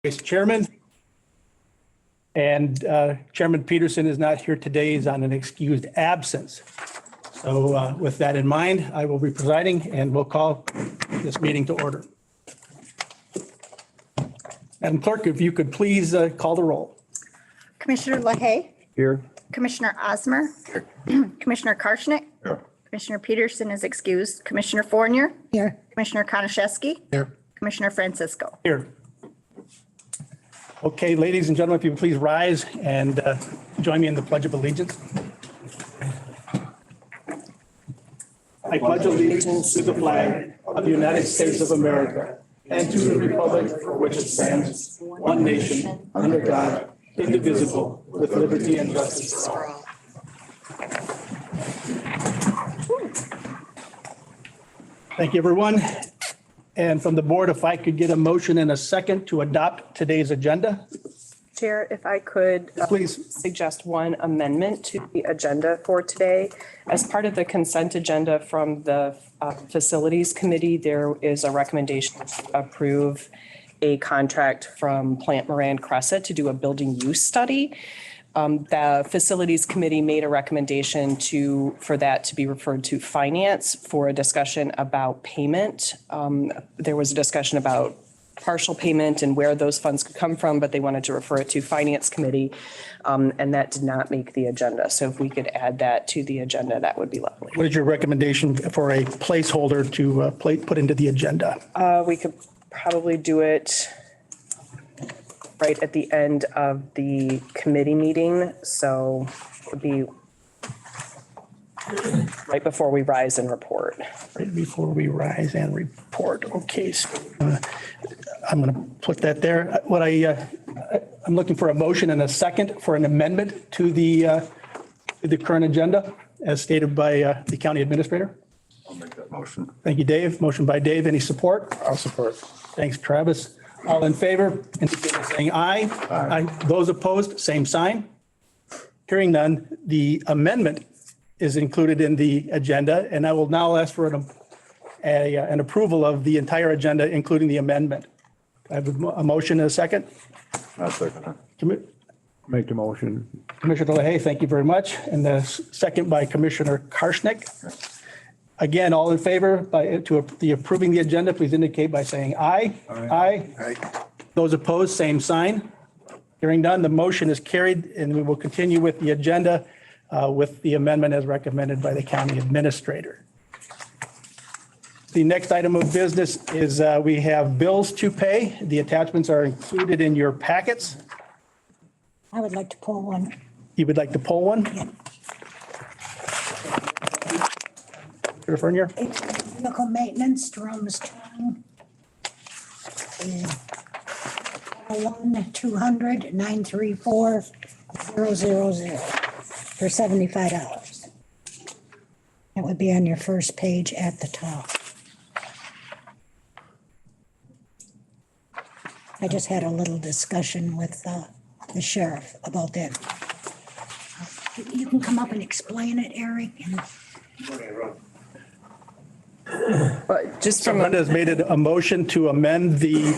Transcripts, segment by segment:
Vice Chairman. And Chairman Peterson is not here today. He's on an excused absence. So with that in mind, I will be presiding and we'll call this meeting to order. Madam Clerk, if you could please call the roll. Commissioner LaHaye. Here. Commissioner Osmer. Here. Commissioner Karshnick. Here. Commissioner Peterson is excused. Commissioner Fournier. Here. Commissioner Konashevsky. Here. Commissioner Francisco. Here. Okay, ladies and gentlemen, if you would please rise and join me in the Pledge of Allegiance. I pledge allegiance to the flag of the United States of America and to the republic for which it stands, one nation, under God, indivisible, with liberty and justice for all. Thank you, everyone. And from the board, if I could get a motion and a second to adopt today's agenda. Chair, if I could Please. suggest one amendment to the agenda for today. As part of the consent agenda from the Facilities Committee, there is a recommendation to approve a contract from Plant Moran Crescent to do a building use study. The Facilities Committee made a recommendation for that to be referred to Finance for a discussion about payment. There was a discussion about partial payment and where those funds could come from, but they wanted to refer it to Finance Committee, and that did not make the agenda. So if we could add that to the agenda, that would be lovely. What is your recommendation for a placeholder to put into the agenda? We could probably do it right at the end of the committee meeting. So it would be right before we rise and report. Right before we rise and report. Okay, so I'm going to put that there. I'm looking for a motion and a second for an amendment to the current agenda as stated by the county administrator. I'll make that motion. Thank you, Dave. Motion by Dave. Any support? I'll support. Thanks, Travis. All in favor, indicate by saying aye. Aye. Those opposed, same sign. Hearing none, the amendment is included in the agenda, and I will now ask for an approval of the entire agenda, including the amendment. I have a motion and a second. I'll second it. Make the motion. Commissioner LaHaye, thank you very much. And the second by Commissioner Karshnick. Again, all in favor to the approving the agenda, please indicate by saying aye. Aye. Aye. Those opposed, same sign. Hearing none, the motion is carried, and we will continue with the agenda with the amendment as recommended by the county administrator. The next item of business is we have bills to pay. The attachments are included in your packets. I would like to pull one. You would like to pull one? Yeah. Refer here. Vehicle maintenance, Jerome's Town. 1-200-934-000 for $75. That would be on your first page at the top. I just had a little discussion with the sheriff about that. You can come up and explain it, Eric, and But just from Brenda has made a motion to amend the,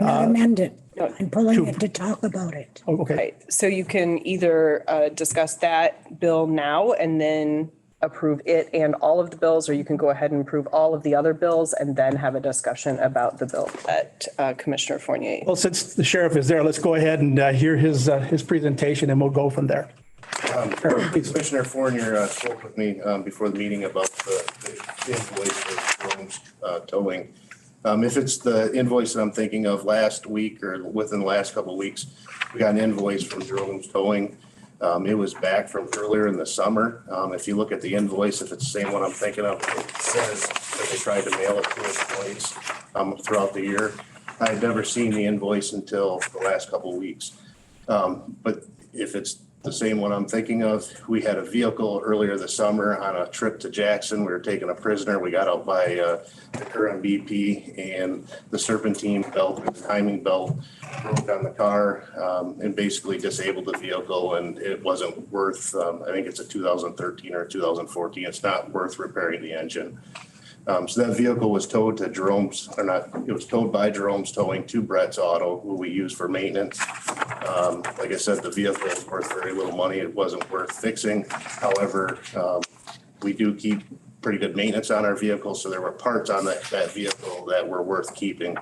amend it. I'm pulling it to talk about it. okay. Right, so you can either discuss that bill now and then approve it and all of the bills, or you can go ahead and approve all of the other bills and then have a discussion about the bill that Commissioner Fournier. Well, since the sheriff is there, let's go ahead and hear his presentation and we'll go from there. Commissioner Fournier spoke with me before the meeting about the invoice for Jerome's towing. If it's the invoice that I'm thinking of last week or within the last couple of weeks, we got an invoice from Jerome's towing. It was back from earlier in the summer. If you look at the invoice, if it's the same one I'm thinking of, it says that they tried to mail it to us twice throughout the year. I had never seen the invoice until the last couple of weeks. But if it's the same one I'm thinking of, we had a vehicle earlier this summer on a trip to Jackson. We were taking a prisoner. We got out by the current BP, and the serpentine belt, the timing belt broke on the car and basically disabled the vehicle, and it wasn't worth, I think it's a 2013 or 2014. It's not worth repairing the engine. So that vehicle was towed to Jerome's, or not, it was towed by Jerome's Towing to Brett's Auto, who we use for maintenance. Like I said, the vehicle is worth very little money. It wasn't worth fixing. However, we do keep pretty good maintenance on our vehicle, so there were parts on that vehicle that were worth keeping.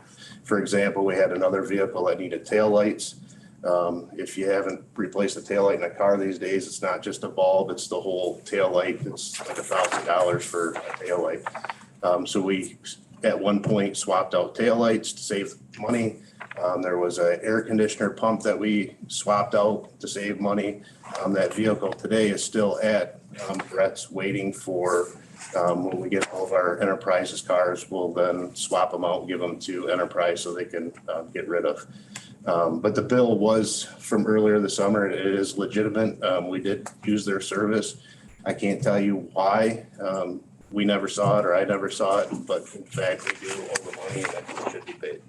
For example, we had another vehicle that needed taillights. If you haven't replaced the taillight in a car these days, it's not just a bulb, it's the whole taillight. It's like $1,000 for a taillight. So we, at one point, swapped out taillights to save money. There was an air conditioner pump that we swapped out to save money. That vehicle today is still at Brett's, waiting for, when we get all of our Enterprises cars, we'll then swap them out and give them to Enterprise so they can get rid of. But the bill was from earlier this summer. It is legitimate. We did use their service. I can't tell you why. We never saw it, or I never saw it, but in fact, we do owe the money and it should be paid.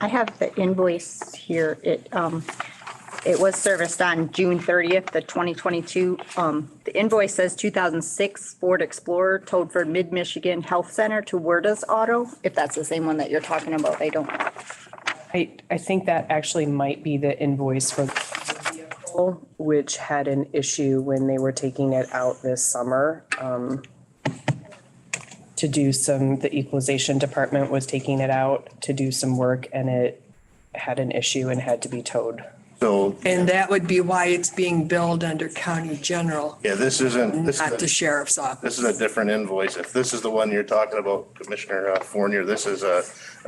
I have the invoice here. It was serviced on June 30th, the 2022. The invoice says 2006 Ford Explorer towed for Mid-Michigan Health Center to Werda's Auto. If that's the same one that you're talking about, I don't know. I think that actually might be the invoice for the vehicle, which had an issue when they were taking it out this summer. To do some, the equalization department was taking it out to do some work, and it had an issue and had to be towed. So, And that would be why it's being billed under county general, yeah, this isn't, this not the is, sheriff's office. this is a different invoice. If this is the one you're talking about, Commissioner Fournier, this is a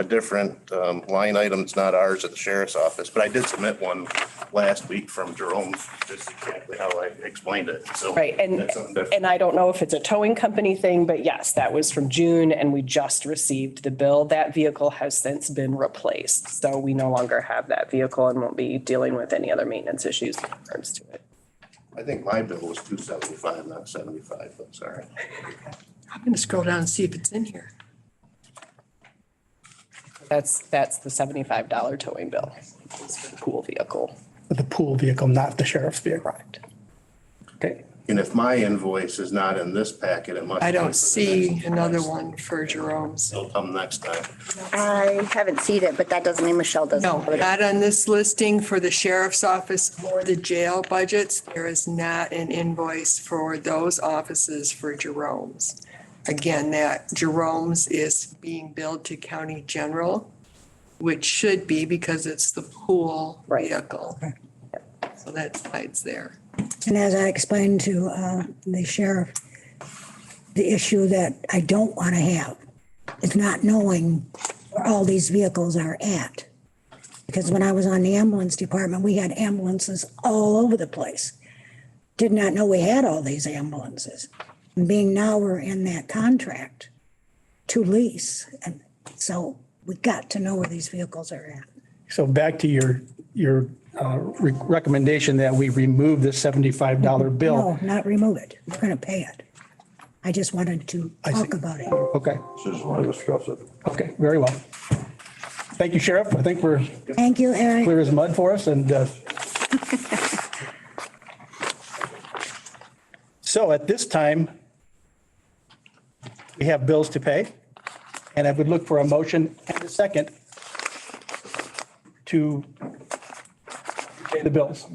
different line item. It's not ours at the sheriff's office, but I did submit one last week from Jerome's, just exactly how I explained it. So Right, that's something different. and I don't know if it's a towing company thing, but yes, that was from June, and we just received the bill. That vehicle has since been replaced, so we no longer have that vehicle and won't be dealing with any other maintenance issues in regards to it. I think my bill was $275, not $75, but sorry. I'm going to scroll down and see if it's in here. That's the $75 towing bill. It's for the pool vehicle. The pool vehicle, not the sheriff's vehicle. Correct. Okay. And if my invoice is not in this packet, it must. I come don't for the see next another invoice. one for Jerome's. It'll come next time. I haven't seen it, but that doesn't mean Michelle doesn't. No, have it. not on this listing for the sheriff's office or the jail budgets. There is not an invoice for those offices for Jerome's. Again, that Jerome's is being billed to county general, which should be because it's the pool Right. vehicle. So that's why it's there. And as I explained to the sheriff, the issue that I don't want to have is not knowing where all these vehicles are at. Because when I was on the ambulance department, we had ambulances all over the place. Did not know we had all these ambulances. And being now we're in that contract to lease. And so we got to know where these vehicles are at. So back to your recommendation that we remove the $75 bill. No, not remove it. We're going to pay it. I just wanted to I see. talk about it. Okay, Just want to discuss it. okay, very well. Thank you, Sheriff. I think we're Thank you, Eric. clear as mud for us, and so at this time, we have bills to pay, and I would look for a motion and a second to pay the bills.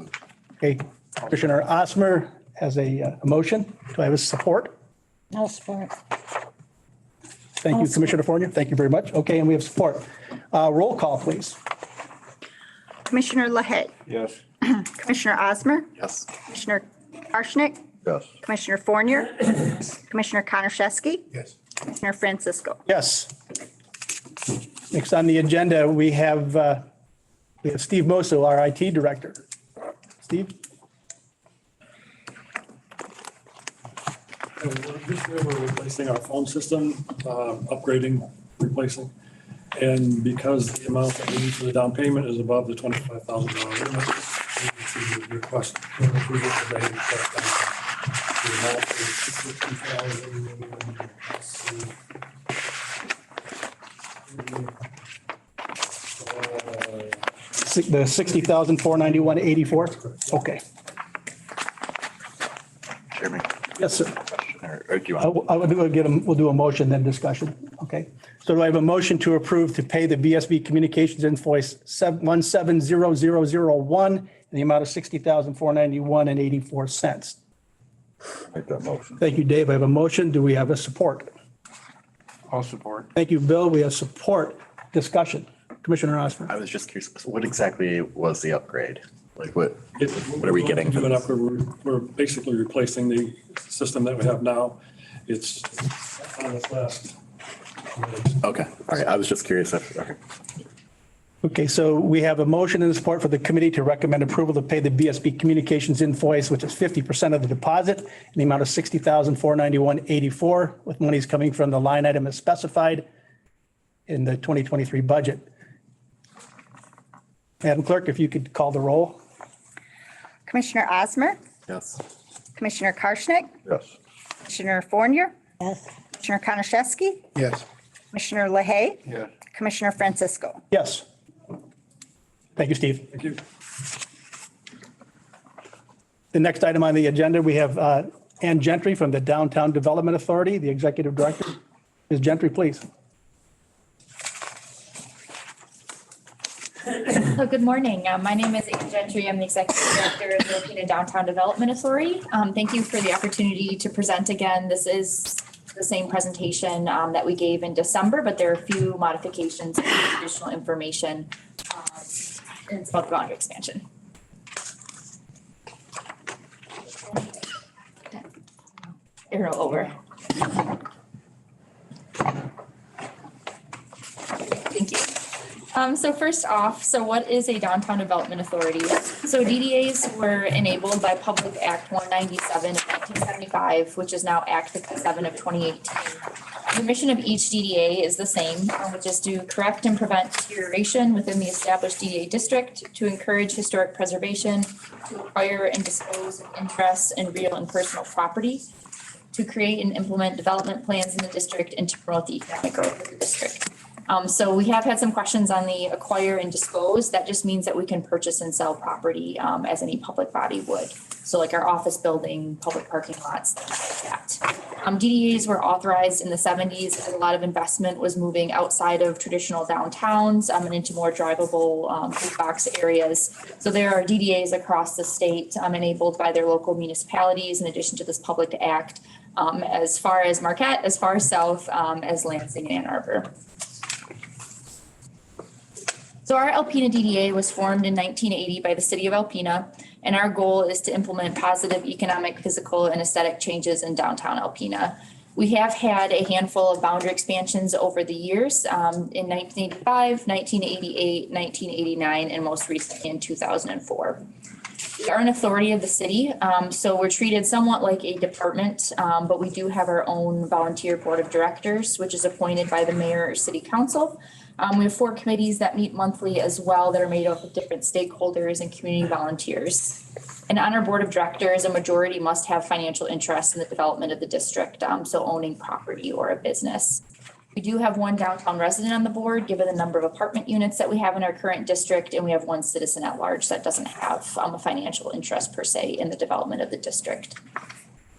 Okay, Commissioner Osmer has a motion. Do I have a support? No support. Thank you, Commissioner Fournier. Thank you very much. Okay, and we have support. Roll call, please. Commissioner Lahey, Yes. Commissioner Osmer, Yes. Commissioner Karshnick, Yes. Commissioner Fournier, Commissioner Konashevsky, Yes. Commissioner Francisco. Yes. Next on the agenda, we have Steve Mosso, our IT director. Steve? This year, we're replacing our phone system, upgrading, replacing. And because the amount that we need for the down payment is above the $25,000 limit, we need to request approval today to shut it down. The amount is The 60,491.84? Okay. Chairman, Yes, sir. or do you want? We'll do a motion, then discussion. Okay. So do I have a motion to approve to pay the VSB Communications invoice 170001 in the amount of $60,491.84? Make that motion. Thank you, Dave. I have a motion. Do we have a support? I'll support. Thank you, Bill. We have support. Discussion. Commissioner Osmer. I was just curious, what exactly was the upgrade? Like what are we getting? Doing up, we're basically replacing the system that we have now. It's on its last. Okay, all right, I was just curious. Okay. Okay, so we have a motion and support for the committee to recommend approval to pay the BSB Communications invoice, which is 50% of the deposit in the amount of $60,491.84, with monies coming from the line item as specified in the 2023 budget. Madam Clerk, if you could call the roll. Commissioner Osmer, Yes. Commissioner Karshnick, Yes. Commissioner Fournier, Yes. Commissioner Konashevsky, Yes. Commissioner LaHaye, Yes. Commissioner Francisco. Yes. Thank you, Steve. Thank you. The next item on the agenda, we have Ann Gentry from the Downtown Development Authority, the Executive Director. Ms. Gentry, please. So good morning. My name is Ann Gentry. I'm the Executive Director of the Alpena Downtown Development Authority. Thank you for the opportunity to present again. This is the same presentation that we gave in December, but there are a few modifications and additional information. And it's about the boundary expansion. Arrow over. Thank you. So first off, so what is a downtown development authority? So DDAs were enabled by Public Act 197 of 1975, which is now Act 57 of 2018. The mission of each DDA is the same, which is to correct and prevent deterioration within the established DDA district, to encourage historic preservation, to acquire and dispose of interests in real and personal property, to create and implement development plans in the district, and to promote the economic growth of the district. So we have had some questions on the acquire and dispose. That just means that we can purchase and sell property as any public body would. So like our office building, public parking lots, things like that. DDAs were authorized in the 70s as a lot of investment was moving outside of traditional downtowns and into more drivable big box areas. So there are DDAs across the state enabled by their local municipalities in addition to this public act, as far as Marquette, as far south as Lansing and Ann Arbor. So our Alpena DDA was formed in 1980 by the city of Alpena, and our goal is to implement positive economic, physical, and aesthetic changes in downtown Alpena. We have had a handful of boundary expansions over the years, in 1985, 1988, 1989, and most recently in 2004. We are an authority of the city, so we're treated somewhat like a department, but we do have our own volunteer board of directors, which is appointed by the mayor or city council. We have 4 committees that meet monthly as well that are made up of different stakeholders and community volunteers. And on our board of directors, a majority must have financial interest in the development of the district, so owning property or a business. We do have 1 downtown resident on the board, given the number of apartment units that we have in our current district, and we have 1 citizen at large that doesn't have a financial interest per se in the development of the district.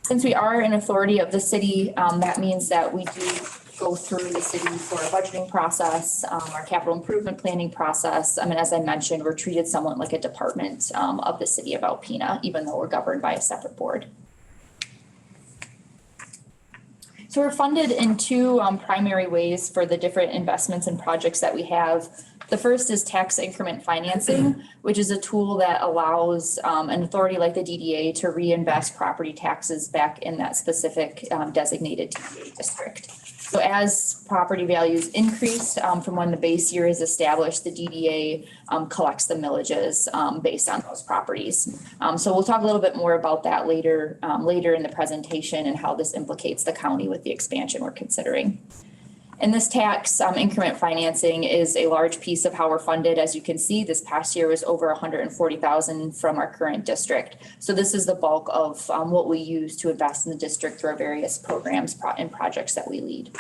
Since we are an authority of the city, that means that we do go through the city for our budgeting process, our capital improvement planning process. I mean, as I mentioned, we're treated somewhat like a department of the city of Alpena, even though we're governed by a separate board. So we're funded in 2 primary ways for the different investments and projects that we have. The first is tax increment financing, which is a tool that allows an authority like the DDA to reinvest property taxes back in that specific designated DDA district. So as property values increase from when the base year is established, the DDA collects the millages based on those properties. So we'll talk a little bit more about that later in the presentation and how this implicates the county with the expansion we're considering. And this tax increment financing is a large piece of how we're funded. As you can see, this past year was over $140,000 from our current district. So this is the bulk of what we use to invest in the district through our various programs and projects that we lead.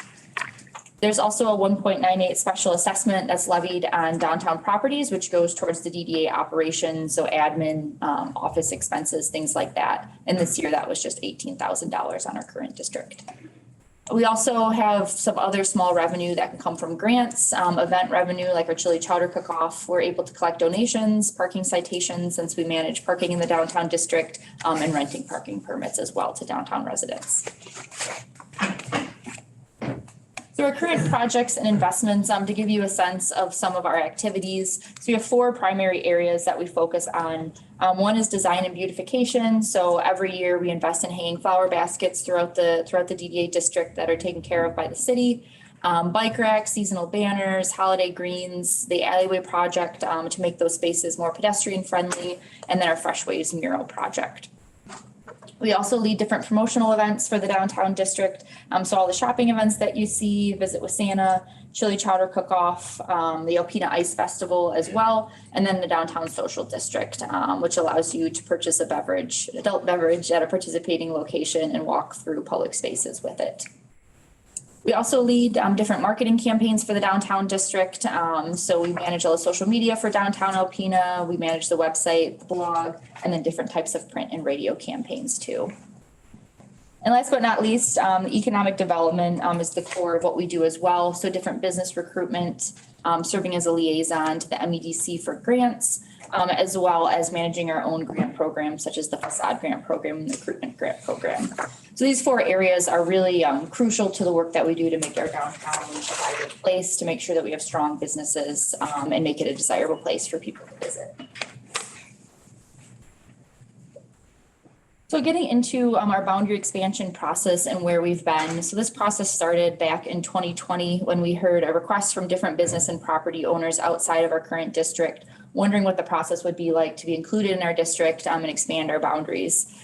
There's also a 1.98 special assessment that's levied on downtown properties, which goes towards the DDA operations, so admin, office expenses, things like that. And this year that was just $18,000 on our current district. We also have some other small revenue that can come from grants, event revenue like our chili chowder cook-off. We're able to collect donations, parking citations, since we manage parking in the downtown district, and renting parking permits as well to downtown residents. So our current projects and investments, to give you a sense of some of our activities. So we have 4 primary areas that we focus on. One is design and beautification. So every year we invest in hanging flower baskets throughout the DDA district that are taken care of by the city. Bike racks, seasonal banners, holiday greens, the alleyway project to make those spaces more pedestrian friendly, and then our Fresh Waves mural project. We also lead different promotional events for the downtown district. So all the shopping events that you see, Visit with Santa, Chili Chowder Cook-Off, the Alpena Ice Festival as well, and then the Downtown Social District, which allows you to purchase a beverage, adult beverage at a participating location and walk through public spaces with it. We also lead different marketing campaigns for the downtown district. So we manage all the social media for downtown Alpena. We manage the website, the blog, and then different types of print and radio campaigns too. And last but not least, economic development is the core of what we do as well. So different business recruitment, serving as a liaison to the MEDC for grants, as well as managing our own grant programs, such as the facade grant program and the recruitment grant program. So these 4 areas are really crucial to the work that we do to make our downtown a vibrant place, to make sure that we have strong businesses and make it a desirable place for people to visit. So getting into our boundary expansion process and where we've been. So this process started back in 2020 when we heard a request from different business and property owners outside of our current district, wondering what the process would be like to be included in our district and expand our boundaries.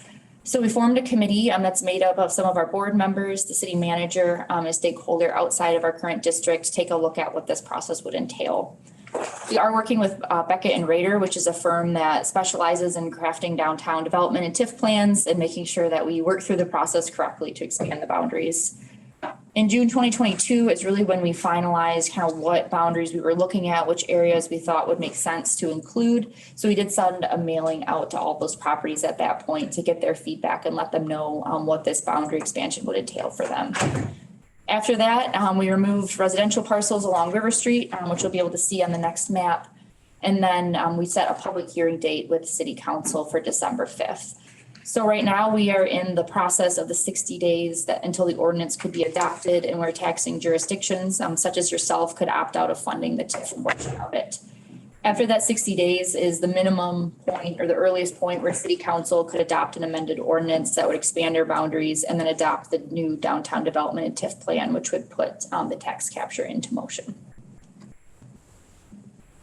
So we formed a committee that's made up of some of our board members, the city manager, a stakeholder outside of our current district to take a look at what this process would entail. We are working with Beckett and Rader, which is a firm that specializes in crafting downtown development and TIF plans and making sure that we work through the process correctly to expand the boundaries. In June 2022 is really when we finalized kind of what boundaries we were looking at, which areas we thought would make sense to include. So we did send a mailing out to all those properties at that point to get their feedback and let them know what this boundary expansion would entail for them. After that, we removed residential parcels along River Street, which you'll be able to see on the next map. And then we set a public hearing date with City Council for December 5th. So right now we are in the process of the 60 days that until the ordinance could be adopted, and we're taxing jurisdictions such as yourself could opt out of funding the TIF portion of it. After that 60 days is the minimum point or the earliest point where City Council could adopt an amended ordinance that would expand our boundaries and then adopt the new downtown development and TIF plan, which would put the tax capture into motion.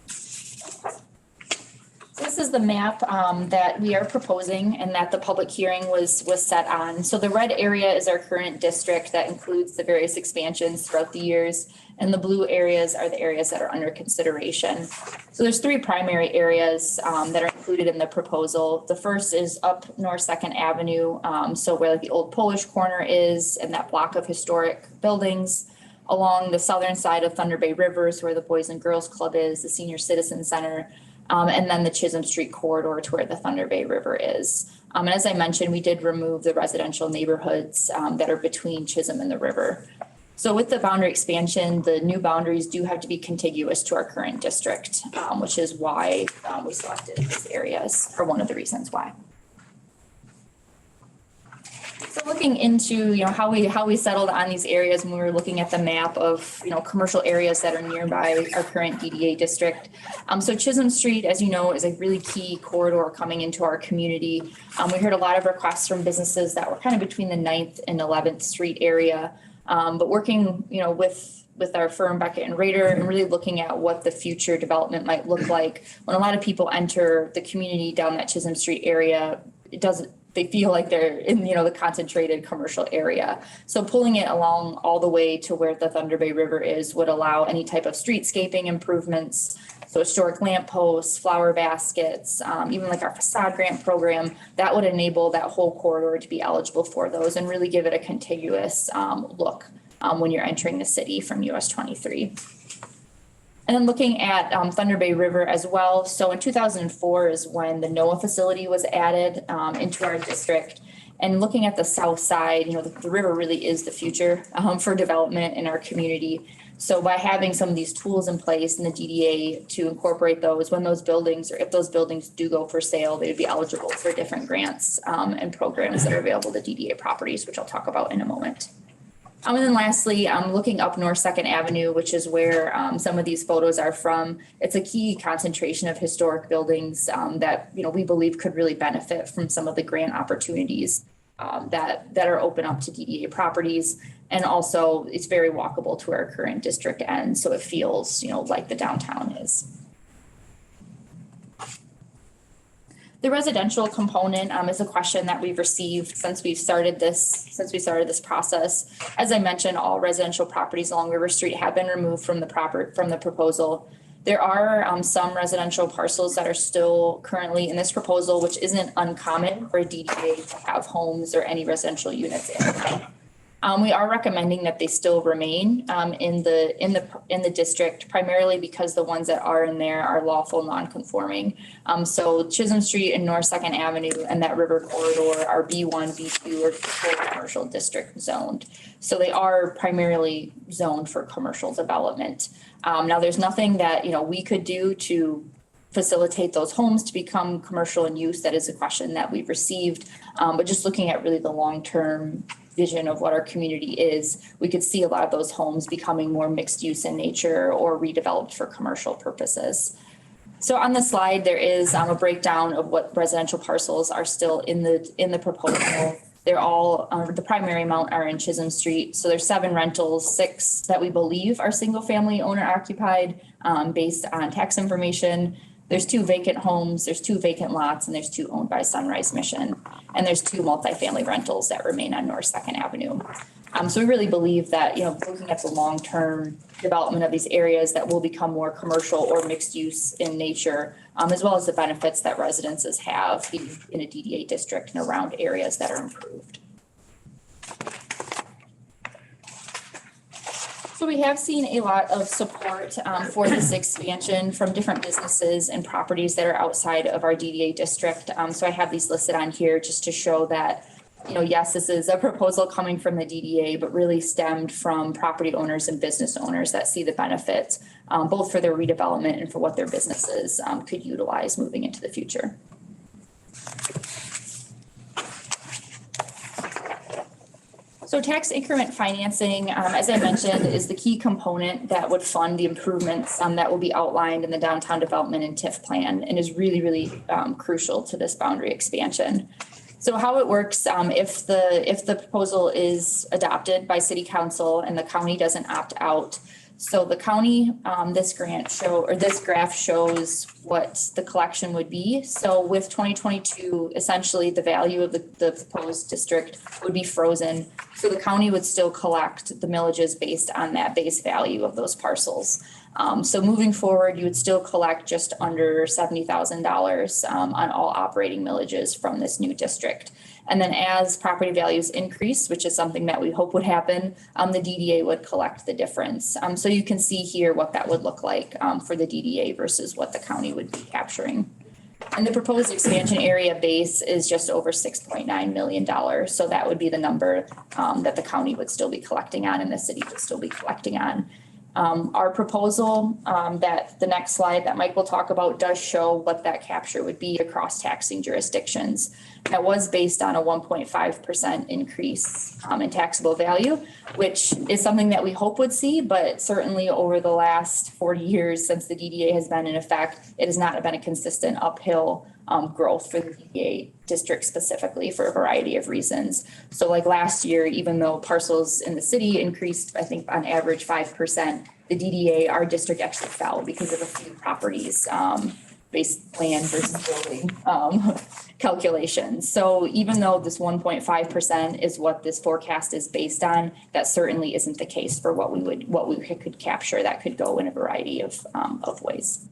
So this is the map that we are proposing and that the public hearing was set on. So the red area is our current district that includes the various expansions throughout the years. And the blue areas are the areas that are under consideration. So there's 3 primary areas that are included in the proposal. The first is up North 2nd Avenue. So where the old Polish corner is and that block of historic buildings. Along the southern side of Thunder Bay Rivers, where the Boys and Girls Club is, the Senior Citizen Center. And then the Chisholm Street corridor to where the Thunder Bay River is. And as I mentioned, we did remove the residential neighborhoods that are between Chisholm and the river. So with the boundary expansion, the new boundaries do have to be contiguous to our current district, which is why we selected these areas, or one of the reasons why. So looking into, how we settled on these areas when we were looking at the map of, commercial areas that are nearby our current DDA district. So Chisholm Street, as you know, is a really key corridor coming into our community. We heard a lot of requests from businesses that were kind of between the 9th and 11th Street area. But working, with our firm Beckett and Rader and really looking at what the future development might look like. When a lot of people enter the community down that Chisholm Street area, they feel like they're in, the concentrated commercial area. So pulling it along all the way to where the Thunder Bay River is would allow any type of streetscaping improvements. So historic lampposts, flower baskets, even like our facade grant program, that would enable that whole corridor to be eligible for those and really give it a contiguous look when you're entering the city from US 23. And then looking at Thunder Bay River as well. So in 2004 is when the NOAA facility was added into our district. And looking at the south side, the river really is the future for development in our community. So by having some of these tools in place in the DDA to incorporate those, when those buildings, or if those buildings do go for sale, they would be eligible for different grants and programs that are available to DDA properties, which I'll talk about in a moment. And then lastly, I'm looking up North Second Avenue, which is where some of these photos are from. It's a key concentration of historic buildings that we believe could really benefit from some of the grant opportunities that are open up to DDA properties. And also, it's very walkable to our current district end, so it feels like the downtown is. The residential component is a question that we've received since we started this process. As I mentioned, all residential properties along River Street have been removed from the proposal. There are some residential parcels that are still currently in this proposal, which isn't uncommon for a DDA to have homes or any residential units in them. We are recommending that they still remain in the district, primarily because the ones that are in there are lawful non-conforming. So Chisholm Street and North Second Avenue and that river corridor are B1, B2, or full commercial district zoned. So they are primarily zoned for commercial development. Now, there's nothing that we could do to facilitate those homes to become commercial in use. That is a question that we've received. But just looking at really the long-term vision of what our community is, we could see a lot of those homes becoming more mixed use in nature or redeveloped for commercial purposes. So on the slide, there is a breakdown of what residential parcels are still in the proposal. They're all, the primary amount are in Chisholm Street. So there's 7 rentals, 6 that we believe are single family owner occupied based on tax information. There's 2 vacant homes, there's 2 vacant lots, and there's 2 owned by Sunrise Mission. And there's 2 multifamily rentals that remain on North Second Avenue. So we really believe that, looking at the long-term development of these areas that will become more commercial or mixed use in nature, as well as the benefits that residences have in a DDA district and around areas that are improved. So we have seen a lot of support for this expansion from different businesses and properties that are outside of our DDA district. So I have these listed on here just to show that, yes, this is a proposal coming from the DDA, but really stemmed from property owners and business owners that see the benefits, both for their redevelopment and for what their businesses could utilize moving into the future. So tax increment financing, as I mentioned, is the key component that would fund the improvements that will be outlined in the downtown development and TIF plan, and is really, really crucial to this boundary expansion. So how it works, if the proposal is adopted by city council and the county doesn't opt out, so the county, this graph shows what the collection would be. So with 2022, essentially the value of the proposed district would be frozen. So the county would still collect the millages based on that base value of those parcels. So moving forward, you would still collect just under $70,000 on all operating millages from this new district. And then as property values increase, which is something that we hope would happen, the DDA would collect the difference. So you can see here what that would look like for the DDA versus what the county would be capturing. And the proposed expansion area base is just over $6.9 million. So that would be the number that the county would still be collecting on and the city would still be collecting on. Our proposal that the next slide that Mike will talk about does show what that capture would be across taxing jurisdictions. That was based on a 1.5% increase in taxable value, which is something that we hope would see, but certainly over the last 40 years since the DDA has been in effect, it has not been a consistent uphill growth for the DDA district specifically for a variety of reasons. So like last year, even though parcels in the city increased, I think on average 5%, the DDA, our district actually fell because of a few properties based land versus building calculations. So even though this 1.5% is what this forecast is based on, that certainly isn't the case for what we could capture. That could go in a variety of ways.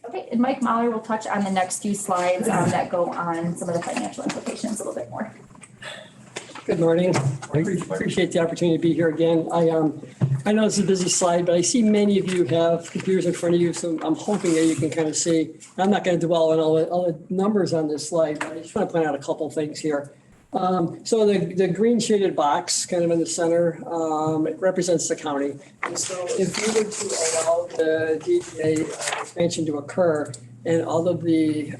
Okay, and Mike Mahler will touch on the next few slides that go on some of the financial implications a little bit more. Good morning. Appreciate the opportunity to be here again. I know it's a busy slide, but I see many of you have computers in front of you, so I'm hoping that you can kind of see. I'm not going to dwell on all the numbers on this slide, but I just want to point out a couple of things here. So the green shaded box kind of in the center, it represents the county. And so if you were to allow the DDA expansion to occur and all of the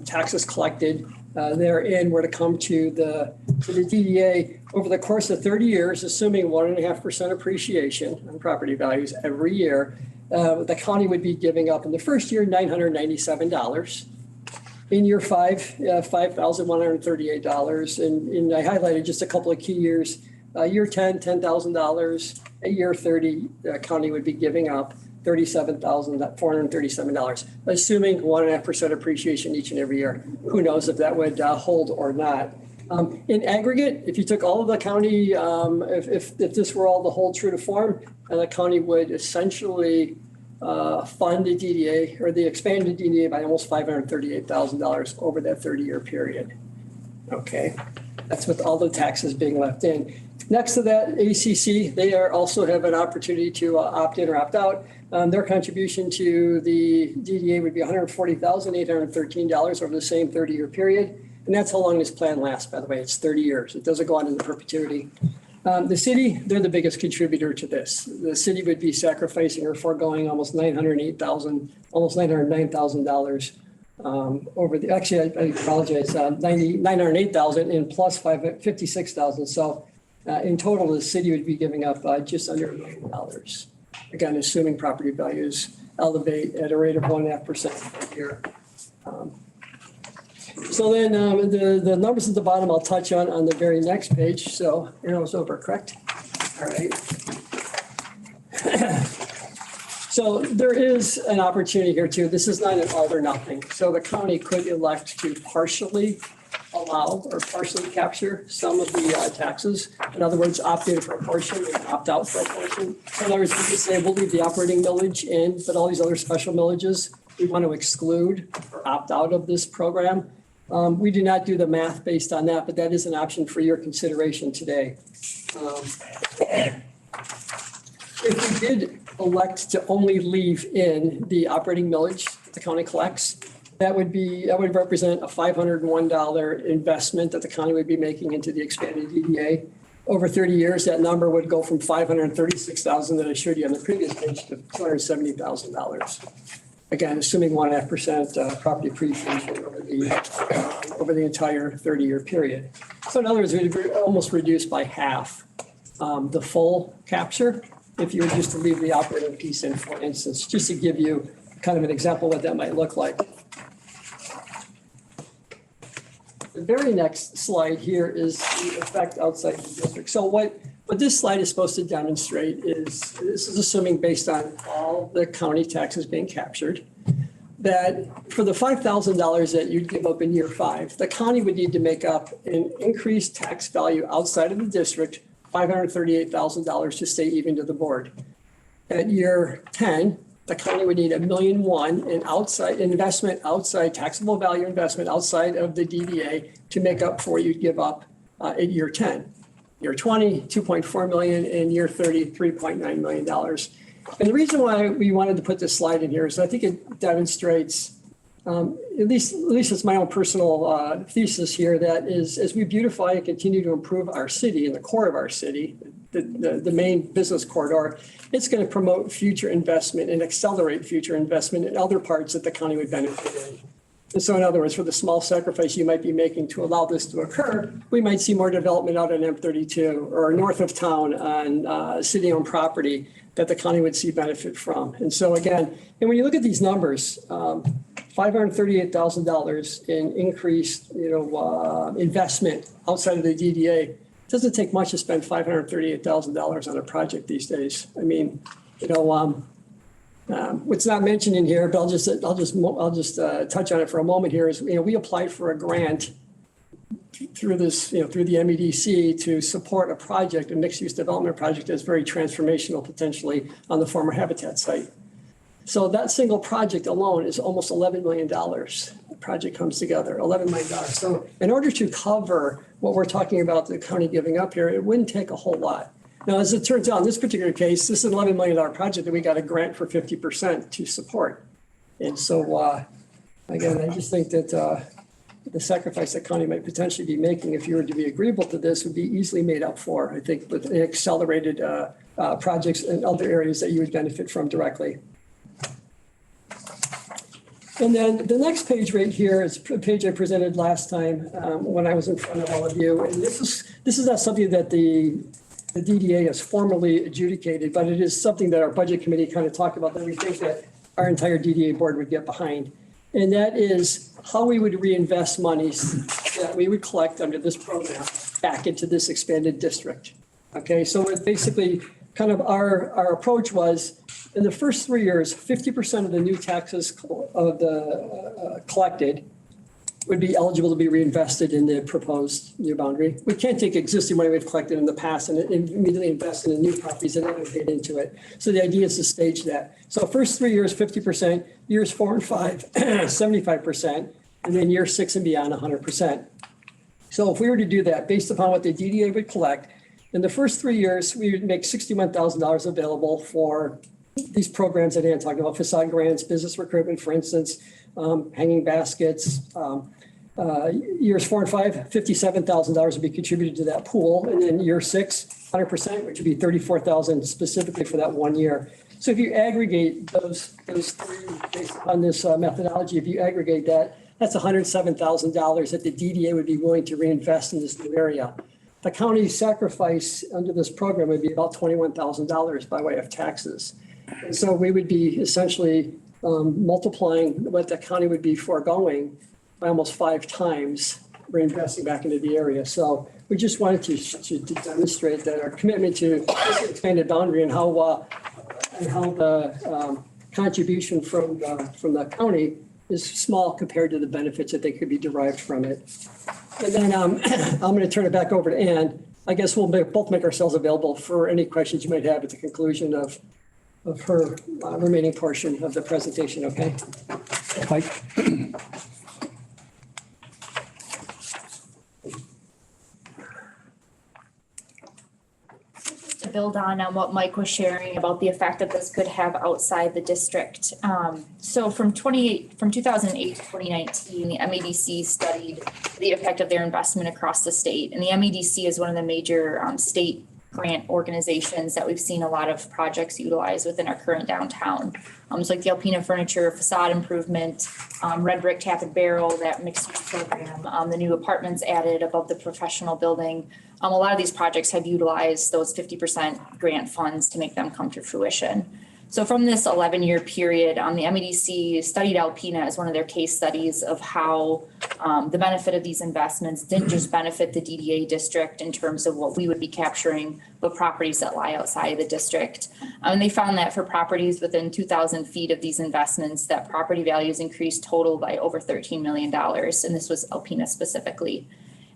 taxes collected therein were to come to the DDA over the course of 30 years, assuming 1.5% appreciation on property values every year, the county would be giving up in the first year $997. In year five, $5,138. And I highlighted just a couple of key years. Year 10, $10,000. At year 30, the county would be giving up $37,437, assuming 1.5% appreciation each and every year. Who knows if that would hold or not. In aggregate, if you took all of the county, if this were all to hold true to form, the county would essentially fund the DDA or the expanded DDA by almost $538,000 over that 30-year period. Okay, that's with all the taxes being left in. Next to that, ACC, they also have an opportunity to opt in or opt out. Their contribution to the DDA would be $140,813 over the same 30-year period. And that's how long this plan lasts, by the way. It's 30 years. It doesn't go on into perpetuity. The city, they're the biggest contributor to this. The city would be sacrificing or foregoing almost $909,000 over the, actually, I apologize, $908,000 and plus $56,000. So in total, the city would be giving up just under $1 million. Again, assuming property values elevate at a rate of 1.5% per year. So then the numbers at the bottom I'll touch on the very next page. So arrow's over, correct? All right. So there is an opportunity here too. This is not an all or nothing. So the county could elect to partially allow or partially capture some of the taxes. In other words, opt in for a portion and opt out for a portion. In other words, we could say we'll leave the operating millage in, but all these other special millages, we want to exclude or opt out of this program. We do not do the math based on that, but that is an option for your consideration today. If we did elect to only leave in the operating millage that the county collects, that would represent a $501 investment that the county would be making into the expanded DDA. Over 30 years, that number would go from $536,000 that I showed you on the previous page to $270,000. Again, assuming 1.5% property appreciation over the entire 30-year period. So in other words, we'd almost reduce by half the full capture if you were just to leave the operating piece in, for instance, just to give you kind of an example of what that might look like. The very next slide here is the effect outside the district. So what this slide is supposed to demonstrate is, this is assuming based on all the county taxes being captured, that for the $5,000 that you'd give up in year 5, the county would need to make up an increased tax value outside of the district, $538,000 to stay even to the board. At year 10, the county would need $1.1 million in outside investment, outside taxable value investment outside of the DDA to make up for what you'd give up at year 10. Year 20, $2.4 million, and year 30, $3.9 million. And the reason why we wanted to put this slide in here is I think it demonstrates, at least it's my own personal thesis here, that is as we beautify and continue to improve our city and the core of our city, the main business corridor, it's going to promote future investment and accelerate future investment in other parts that the county would benefit in. And so in other words, for the small sacrifice you might be making to allow this to occur, we might see more development out on M32 or north of town on city-owned property that the county would see benefit from. And so again, and when you look at these numbers, $538,000 in increased investment outside of the DDA, it doesn't take much to spend $538,000 on a project these days. I mean, what's not mentioned in here, but I'll just touch on it for a moment here is, we applied for a grant through this, through the MEDC to support a project, a mixed-use development project that's very transformational potentially on the former Habitat site. So that single project alone is almost $11 million. The project comes together, $11 million. So in order to cover what we're talking about the county giving up here, it wouldn't take a whole lot. Now, as it turns out, in this particular case, this is an $11 million project that we got a grant for 50% to support. And so, again, I just think that the sacrifice that county might potentially be making if you were to be agreeable to this would be easily made up for, I think, with accelerated projects in other areas that you would benefit from directly. And then the next page right here is a page I presented last time when I was in front of all of you. And this is not something that the DDA has formally adjudicated, but it is something that our budget committee kind of talked about that we think that our entire DDA board would get behind. And that is how we would reinvest monies that we would collect under this program back into this expanded district. Okay, so it basically kind of our approach was in the first 3 years, 50% of the new taxes of the collected would be eligible to be reinvested in the proposed new boundary. We can't take existing money we've collected in the past and immediately invest in the new properties that haven't paid into it. So the idea is to stage that. So first 3 years, 50%, years 4 and 5, 75%, and then year 6 and beyond, 100%. So if we were to do that based upon what the DDA would collect, in the first 3 years, we would make $61,000 available for these programs that Ann talked about, facade grants, business recruitment, for instance, hanging baskets. Years 4 and 5, $57,000 would be contributed to that pool. And then year 6, 100%, which would be $34,000 specifically for that 1 year. So if you aggregate those three based on this methodology, if you aggregate that, that's $107,000 that the DDA would be willing to reinvest in this new area. The county's sacrifice under this program would be about $21,000 by way of taxes. And so we would be essentially multiplying what the county would be foregoing by almost 5 times reinvesting back into the area. So we just wanted to demonstrate that our commitment to this expanded boundary and how the contribution from the county is small compared to the benefits that they could be derived from it. And then I'm going to turn it back over to Ann. I guess we'll both make ourselves available for any questions you might have at the conclusion of her remaining portion of the presentation, okay? Mike? To build on what Mike was sharing about the effect that this could have outside the district. So from 2008 to 2019, the MEDC studied the effect of their investment across the state. And the MEDC is one of the major state grant organizations that we've seen a lot of projects utilize within our current downtown. It's like the Alpena furniture facade improvement, red brick tap and barrel, that mixed use program, the new apartments added above the professional building. A lot of these projects have utilized those 50% grant funds to make them come to fruition. So from this 11-year period, the MEDC studied Alpena as one of their case studies of how the benefit of these investments didn't just benefit the DDA district in terms of what we would be capturing, but properties that lie outside of the district. And they found that for properties within 2,000 feet of these investments, that property values increased total by over $13 million. And this was Alpena specifically.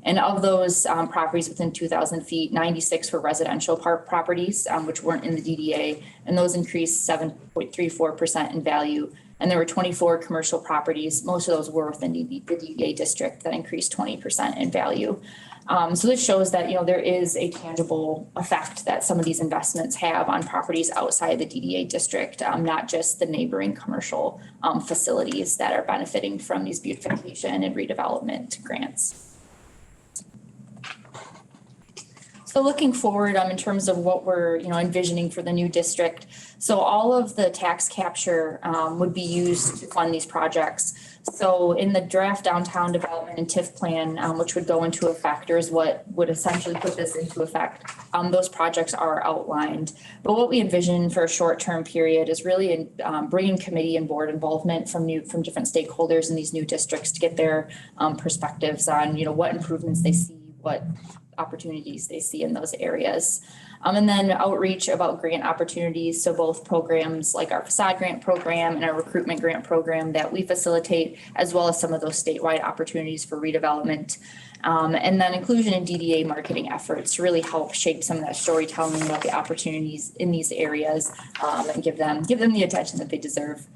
And of those properties within 2,000 feet, 96 were residential properties, which weren't in the DDA, and those increased 7.34% in value. And there were 24 commercial properties. Most of those were within the DDA district that increased 20% in value. So this shows that, there is a tangible effect that some of these investments have on properties outside the DDA district, not just the neighboring commercial facilities that are benefiting from these beautification and redevelopment grants. So looking forward in terms of what we're envisioning for the new district. So all of the tax capture would be used to fund these projects. So in the draft downtown development and TIF plan, which would go into effect, or is what would essentially put this into effect, those projects are outlined. But what we envision for a short-term period is really bringing committee and board involvement from different stakeholders in these new districts to get their perspectives on what improvements they see, what opportunities they see in those areas. And then outreach about grant opportunities. So both programs like our facade grant program and our recruitment grant program that we facilitate, as well as some of those statewide opportunities for redevelopment. And then inclusion in DDA marketing efforts to really help shape some of that storytelling about the opportunities in these areas and give them the attention that they deserve.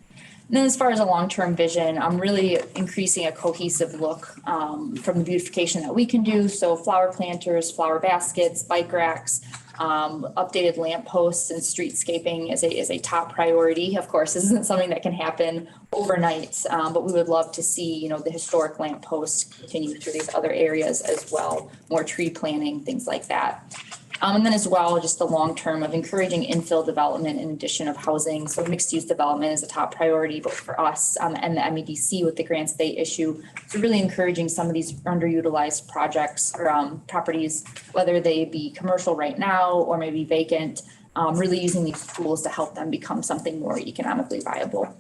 And then as far as a long-term vision, I'm really increasing a cohesive look from the beautification that we can do. So flower planters, flower baskets, bike racks, updated lamp posts and streetscaping is a top priority. Of course, this isn't something that can happen overnight, but we would love to see, the historic lamp posts continue through these other areas as well, more tree planting, things like that. And then as well, just the long term of encouraging infill development in addition of housing. So mixed use development is a top priority, both for us and the MEDC with the grants they issue. So really encouraging some of these underutilized projects or properties, whether they be commercial right now or maybe vacant, really using these tools to help them become something more economically viable.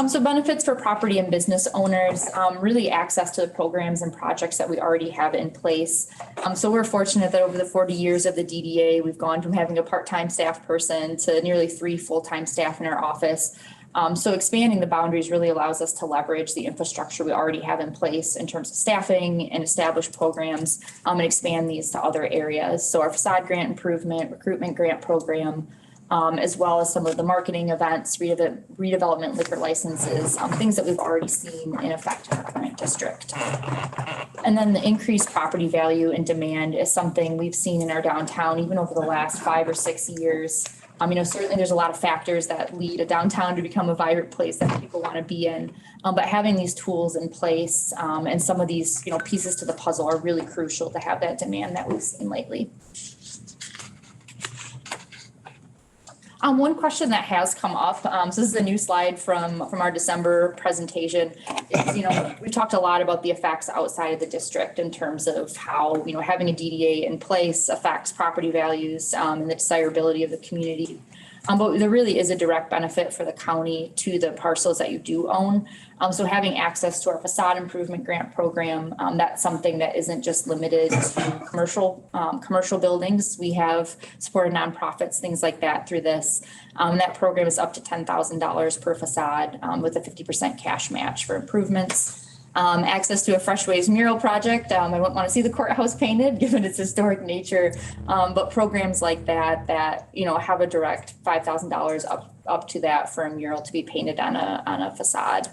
So benefits for property and business owners, really access to the programs and projects that we already have in place. So we're fortunate that over the 40 years of the DDA, we've gone from having a part-time staff person to nearly 3 full-time staff in our office. So expanding the boundaries really allows us to leverage the infrastructure we already have in place in terms of staffing and established programs, and expand these to other areas. So our facade grant improvement, recruitment grant program, as well as some of the marketing events, redevelopment liquor licenses, things that we've already seen in effect in our current district. And then the increased property value and demand is something we've seen in our downtown even over the last 5 or 6 years. Certainly there's a lot of factors that lead a downtown to become a vibrant place that people want to be in. But having these tools in place and some of these, pieces to the puzzle are really crucial to have that demand that we've seen lately. One question that has come up, so this is a new slide from our December presentation. We talked a lot about the effects outside of the district in terms of how, having a DDA in place affects property values and the desirability of the community. But there really is a direct benefit for the county to the parcels that you do own. So having access to our facade improvement grant program, that's something that isn't just limited to commercial buildings. We have supported nonprofits, things like that through this. That program is up to $10,000 per facade with a 50% cash match for improvements. Access to a Fresh Waves mural project. I wouldn't want to see the courthouse painted given its historic nature, but programs like that have a direct $5,000 up to that for a mural to be painted on a facade,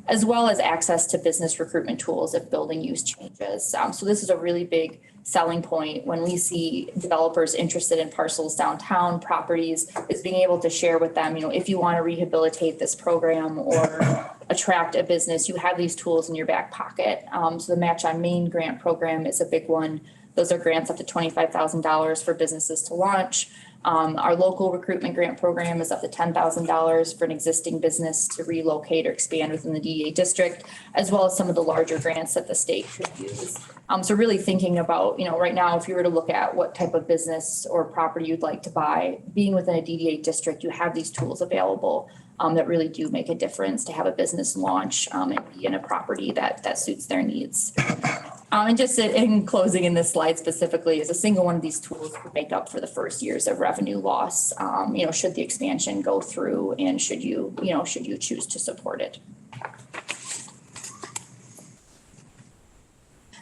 as well as access to business recruitment tools if building use changes. So this is a really big selling point when we see developers interested in parcels downtown properties, is being able to share with them, if you want to rehabilitate this program or attract a business, you have these tools in your back pocket. So the Match on Main grant program is a big one. Those are grants up to $25,000 for businesses to launch. Our local recruitment grant program is up to $10,000 for an existing business to relocate or expand within the DEA district, as well as some of the larger grants that the state could use. So really thinking about, right now, if you were to look at what type of business or property you'd like to buy, being within a DDA district, you have these tools available that really do make a difference to have a business launch and be in a property that suits their needs. And just in closing in this slide specifically, is a single one of these tools could make up for the first years of revenue loss, should the expansion go through and should you choose to support it.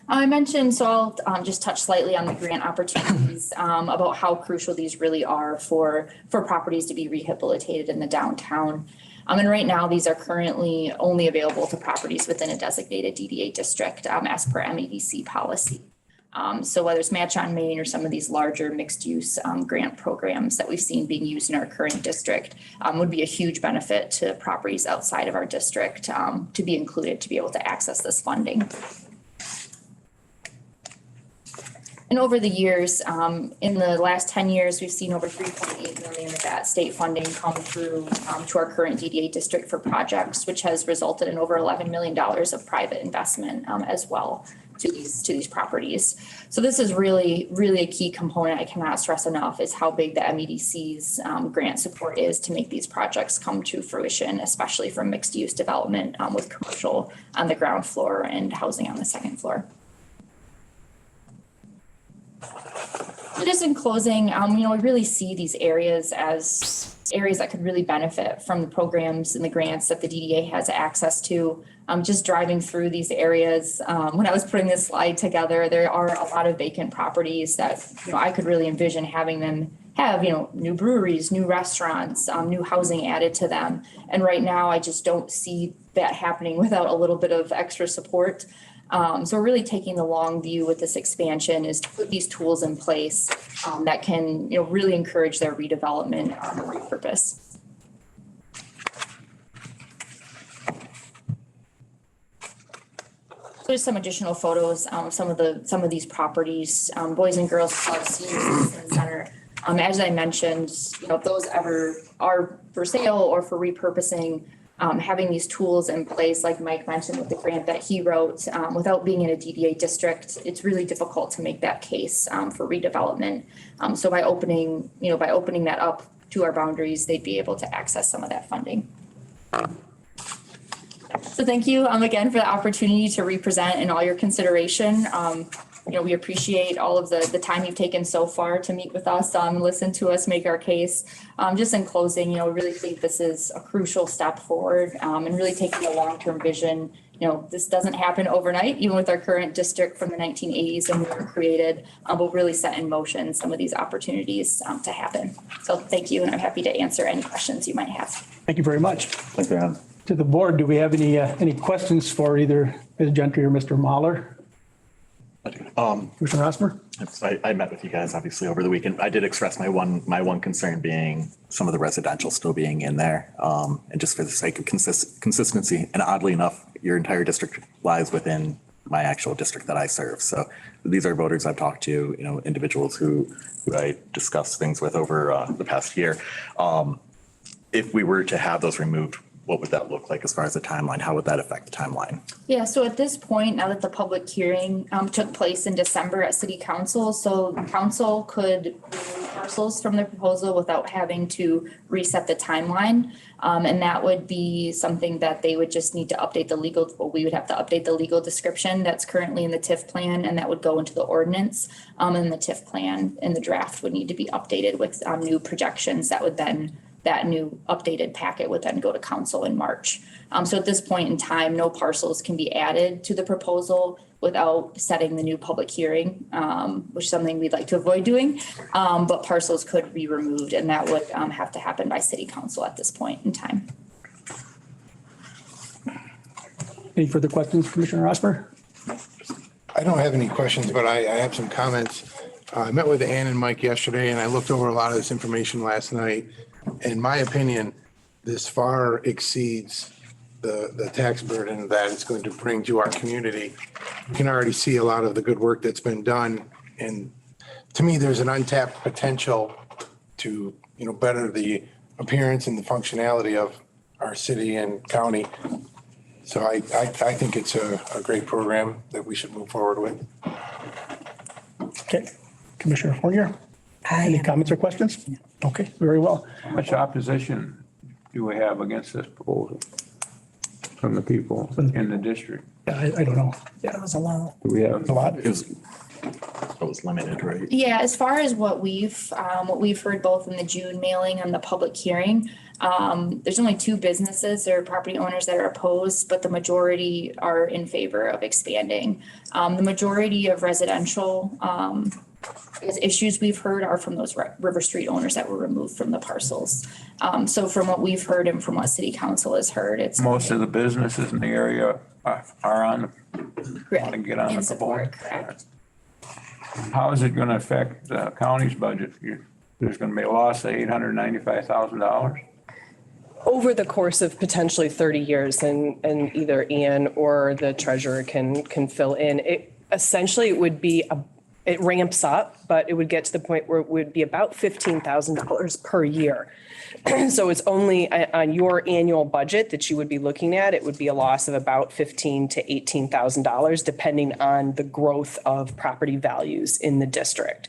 I mentioned, so I'll just touch slightly on the grant opportunities about how crucial these really are for properties to be rehabilitated in the downtown. And right now, these are currently only available to properties within a designated DDA district as per MEDC policy. So whether it's Match on Main or some of these larger mixed use grant programs that we've seen being used in our current district would be a huge benefit to properties outside of our district to be included, to be able to access this funding. And over the years, in the last 10 years, we've seen over $3.8 million of that state funding come through to our current DDA district for projects, which has resulted in over $11 million of private investment as well to these properties. So this is really, really a key component. I cannot stress enough is how big the MEDC's grant support is to make these projects come to fruition, especially for mixed use development with commercial on the ground floor and housing on the second floor. Just in closing, we really see these areas as areas that could really benefit from the programs and the grants that the DDA has access to. Just driving through these areas, when I was putting this slide together, there are a lot of vacant properties that I could really envision having them have, new breweries, new restaurants, new housing added to them. And right now, I just don't see that happening without a little bit of extra support. So we're really taking the long view with this expansion is to put these tools in place that can, really encourage their redevelopment or repurpose. There's some additional photos, some of these properties, Boys and Girls Club, Senior Citizen Center. As I mentioned, if those ever are for sale or for repurposing, having these tools in place, like Mike mentioned with the grant that he wrote, without being in a DDA district, it's really difficult to make that case for redevelopment. So by opening that up to our boundaries, they'd be able to access some of that funding. So thank you again for the opportunity to represent in all your consideration. We appreciate all of the time you've taken so far to meet with us, listen to us make our case. Just in closing, we really think this is a crucial step forward and really taking a long-term vision. This doesn't happen overnight, even with our current district from the 1980s when we were created, but really set in motion some of these opportunities to happen. So thank you, and I'm happy to answer any questions you might have. Thank you very much. Thank you. To the board, do we have any questions for either Ms. Gentry or Mr. Mahler? Commissioner Osmer? I met with you guys obviously over the weekend. I did express my one concern being some of the residential still being in there. And just for the sake of consistency, and oddly enough, your entire district lies within my actual district that I serve. So these are voters I've talked to, individuals who I discussed things with over the past year. If we were to have those removed, what would that look like as far as the timeline? How would that affect the timeline? Yeah, so at this point, now that the public hearing took place in December at City Council, so council could remove parcels from the proposal without having to reset the timeline. And that would be something that they would just need to update we would have to update the legal description that's currently in the TIF plan, and that would go into the ordinance. And the TIF plan and the draft would need to be updated with new projections that new updated packet would then go to council in March. So at this point in time, no parcels can be added to the proposal without setting the new public hearing, which is something we'd like to avoid doing. But parcels could be removed, and that would have to happen by city council at this point in time. Any further questions, Commissioner Osmer? I don't have any questions, but I have some comments. I met with Ann and Mike yesterday, and I looked over a lot of this information last night. In my opinion, this far exceeds the tax burden that it's going to bring to our community. You can already see a lot of the good work that's been done. And to me, there's an untapped potential to, better the appearance and the functionality of our city and county. So I think it's a great program that we should move forward with. Okay, Commissioner Fournier, any comments or questions? Okay, very well. How much opposition do we have against this proposal from the people in the district? Yeah, I don't know. That was a lot. Do we have A lot. It was limited, right? Yeah, as far as what we've heard both in the June mailing and the public hearing, there's only 2 businesses or property owners that are opposed, but the majority are in favor of expanding. The majority of residential issues we've heard are from those River Street owners that were removed from the parcels. So from what we've heard and from what City Council has heard, it's most of the businesses in the area are on, want to get on in the support, proposal? correct. How is it going to affect the county's budget? There's going to be a loss of $895,000. Over the course of potentially 30 years, and either Ann or the treasurer can fill in, it essentially would be it ramps up, but it would get to the point where it would be about $15,000 per year. So it's only on your annual budget that you would be looking at, it would be a loss of about $15,000 to $18,000, depending on the growth of property values in the district.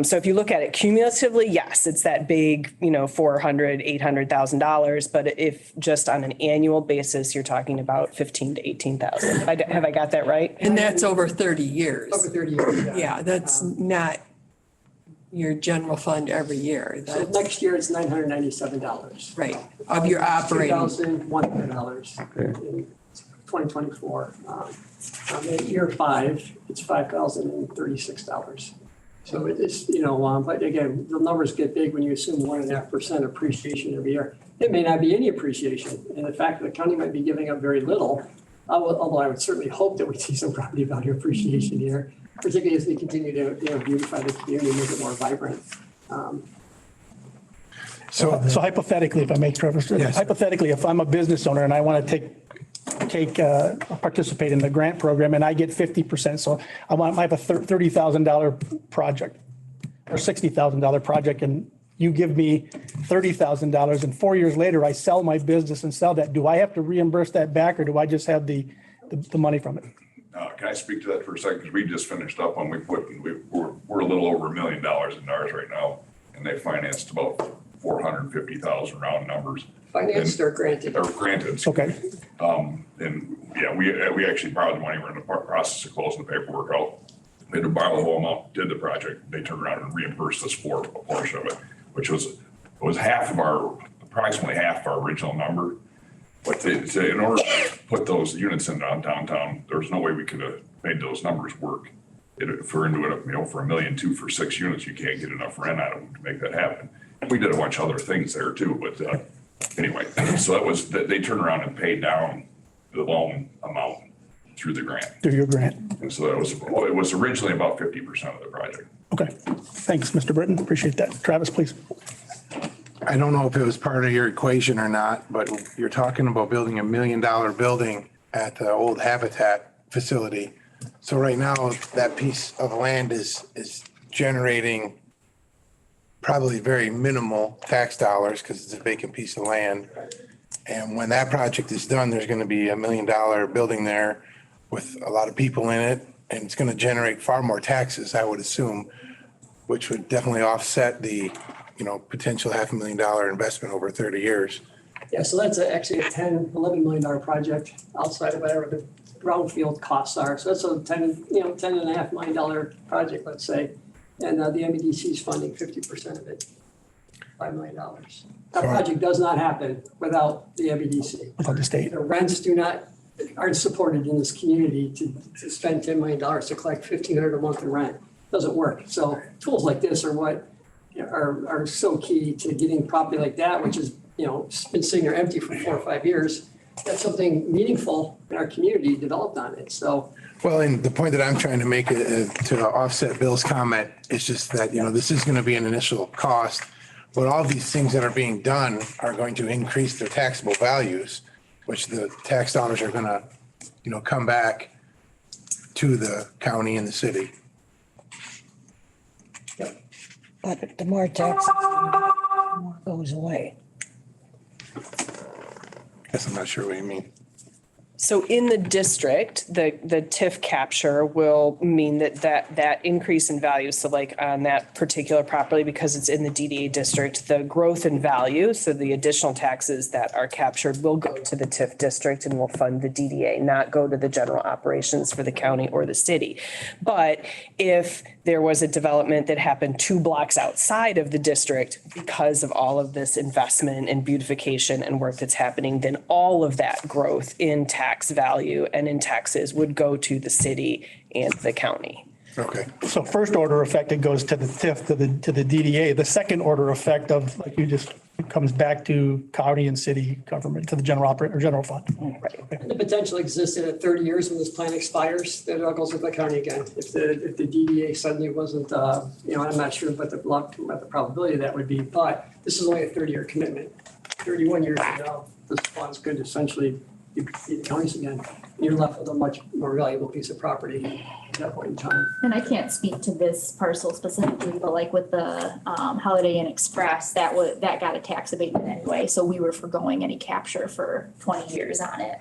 So if you look at it cumulatively, yes, it's that big, $400,000, $800,000. But if just on an annual basis, you're talking about $15,000 to $18,000. Have I got that right? And that's over 30 years. Over 30 years. Yeah, that's not your general fund every year. So That's next year it's $997. right, of your operating. $2,100 in 2024. In year 5, it's $5,036. So it is, but again, the numbers get big when you assume 1.5% appreciation every year. It may not be any appreciation. And the fact that the county might be giving up very little, although I would certainly hope that we see some property value appreciation here, particularly as we continue to, beautify the community, make it more vibrant. So hypothetically, if I may, Trevor, Yes. hypothetically, if I'm a business owner and I want to participate in the grant program and I get 50%, so I have a $30,000 project or $60,000 project, and you give me $30,000, and 4 years later I sell my business and sell that, do I have to reimburse that back, or do I just have the money from it? Can I speak to that for a second? Because we just finished up on, we're a little over $1 million in ours right now, and they financed about 450,000 round numbers. Financed or granted? Or granted. Okay. And yeah, we actually borrowed the money. We're in the process of closing the paperwork out. We had to borrow the whole amount, did the project. They turned around and reimbursed us for a portion of it, which was approximately half of our original number. But in order to put those units in downtown, there was no way we could have made those numbers work. If we're into it, for $1.2 million for 6 units, you can't get enough rent out of them to make that happen. We did a bunch of other things there too, but anyway, so they turned around and paid down the loan amount through the grant. Through your grant. And so it was originally about 50% of the project. Okay. Thanks, Mr. Britton. Appreciate that. Travis, please. I don't know if it was part of your equation or not, but you're talking about building $1 million building at the old Habitat facility. So right now, that piece of land is generating probably very minimal tax dollars because it's a vacant piece of land. And when that project is done, there's going to be $1 million building there with a lot of people in it, and it's going to generate far more taxes, I would assume, which would definitely offset the potential $500,000 investment over 30 years. Yeah, so that's actually a $11 million project outside of whatever the brownfield costs are. So that's a $10.5 million project, let's say. And the MEDC is funding 50% of it, $5 million. That project does not happen without the MEDC. Without the state. The rents aren't supported in this community to spend $10 million to collect $1,500 a month in rent. Doesn't work. So tools like this are what are so key to getting property like that, which is, been sitting there empty for 4 or 5 years. That's something meaningful in our community developed on it. So. Well, and the point that I'm trying to make to offset Bill's comment is just that, this is going to be an initial cost, but all these things that are being done are going to increase their taxable values, which the tax dollars are going to, come back to the county and the city. But the more taxes, the more goes away. Guess I'm not sure what you mean. So in the district, the TIF capture will mean that increase in value. So like on that particular property, because it's in the DDA district, the growth in value, so the additional taxes that are captured will go to the TIF district and will fund the DDA, not go to the general operations for the county or the city. But if there was a development that happened 2 blocks outside of the district because of all of this investment and beautification and work that's happening, then all of that growth in tax value and in taxes would go to the city and the county. Okay. So first order effect, it goes to the TIF, to the DDA. The second order effect of, like you just, comes back to county and city government, to the general fund. Right. And the potential exists in 30 years when this plan expires, that it all goes with the county again. If the DDA suddenly wasn't, I'm not sure what the probability of that would be, but this is only a 30-year commitment. 31 years ago, this fund's could essentially be the counties again. You're left with a much more valuable piece of property at that point in time. And I can't speak to this parcel specifically, but like with the Holiday Inn Express, that got a tax abatement anyway. So we were forgoing any capture for 20 years on it.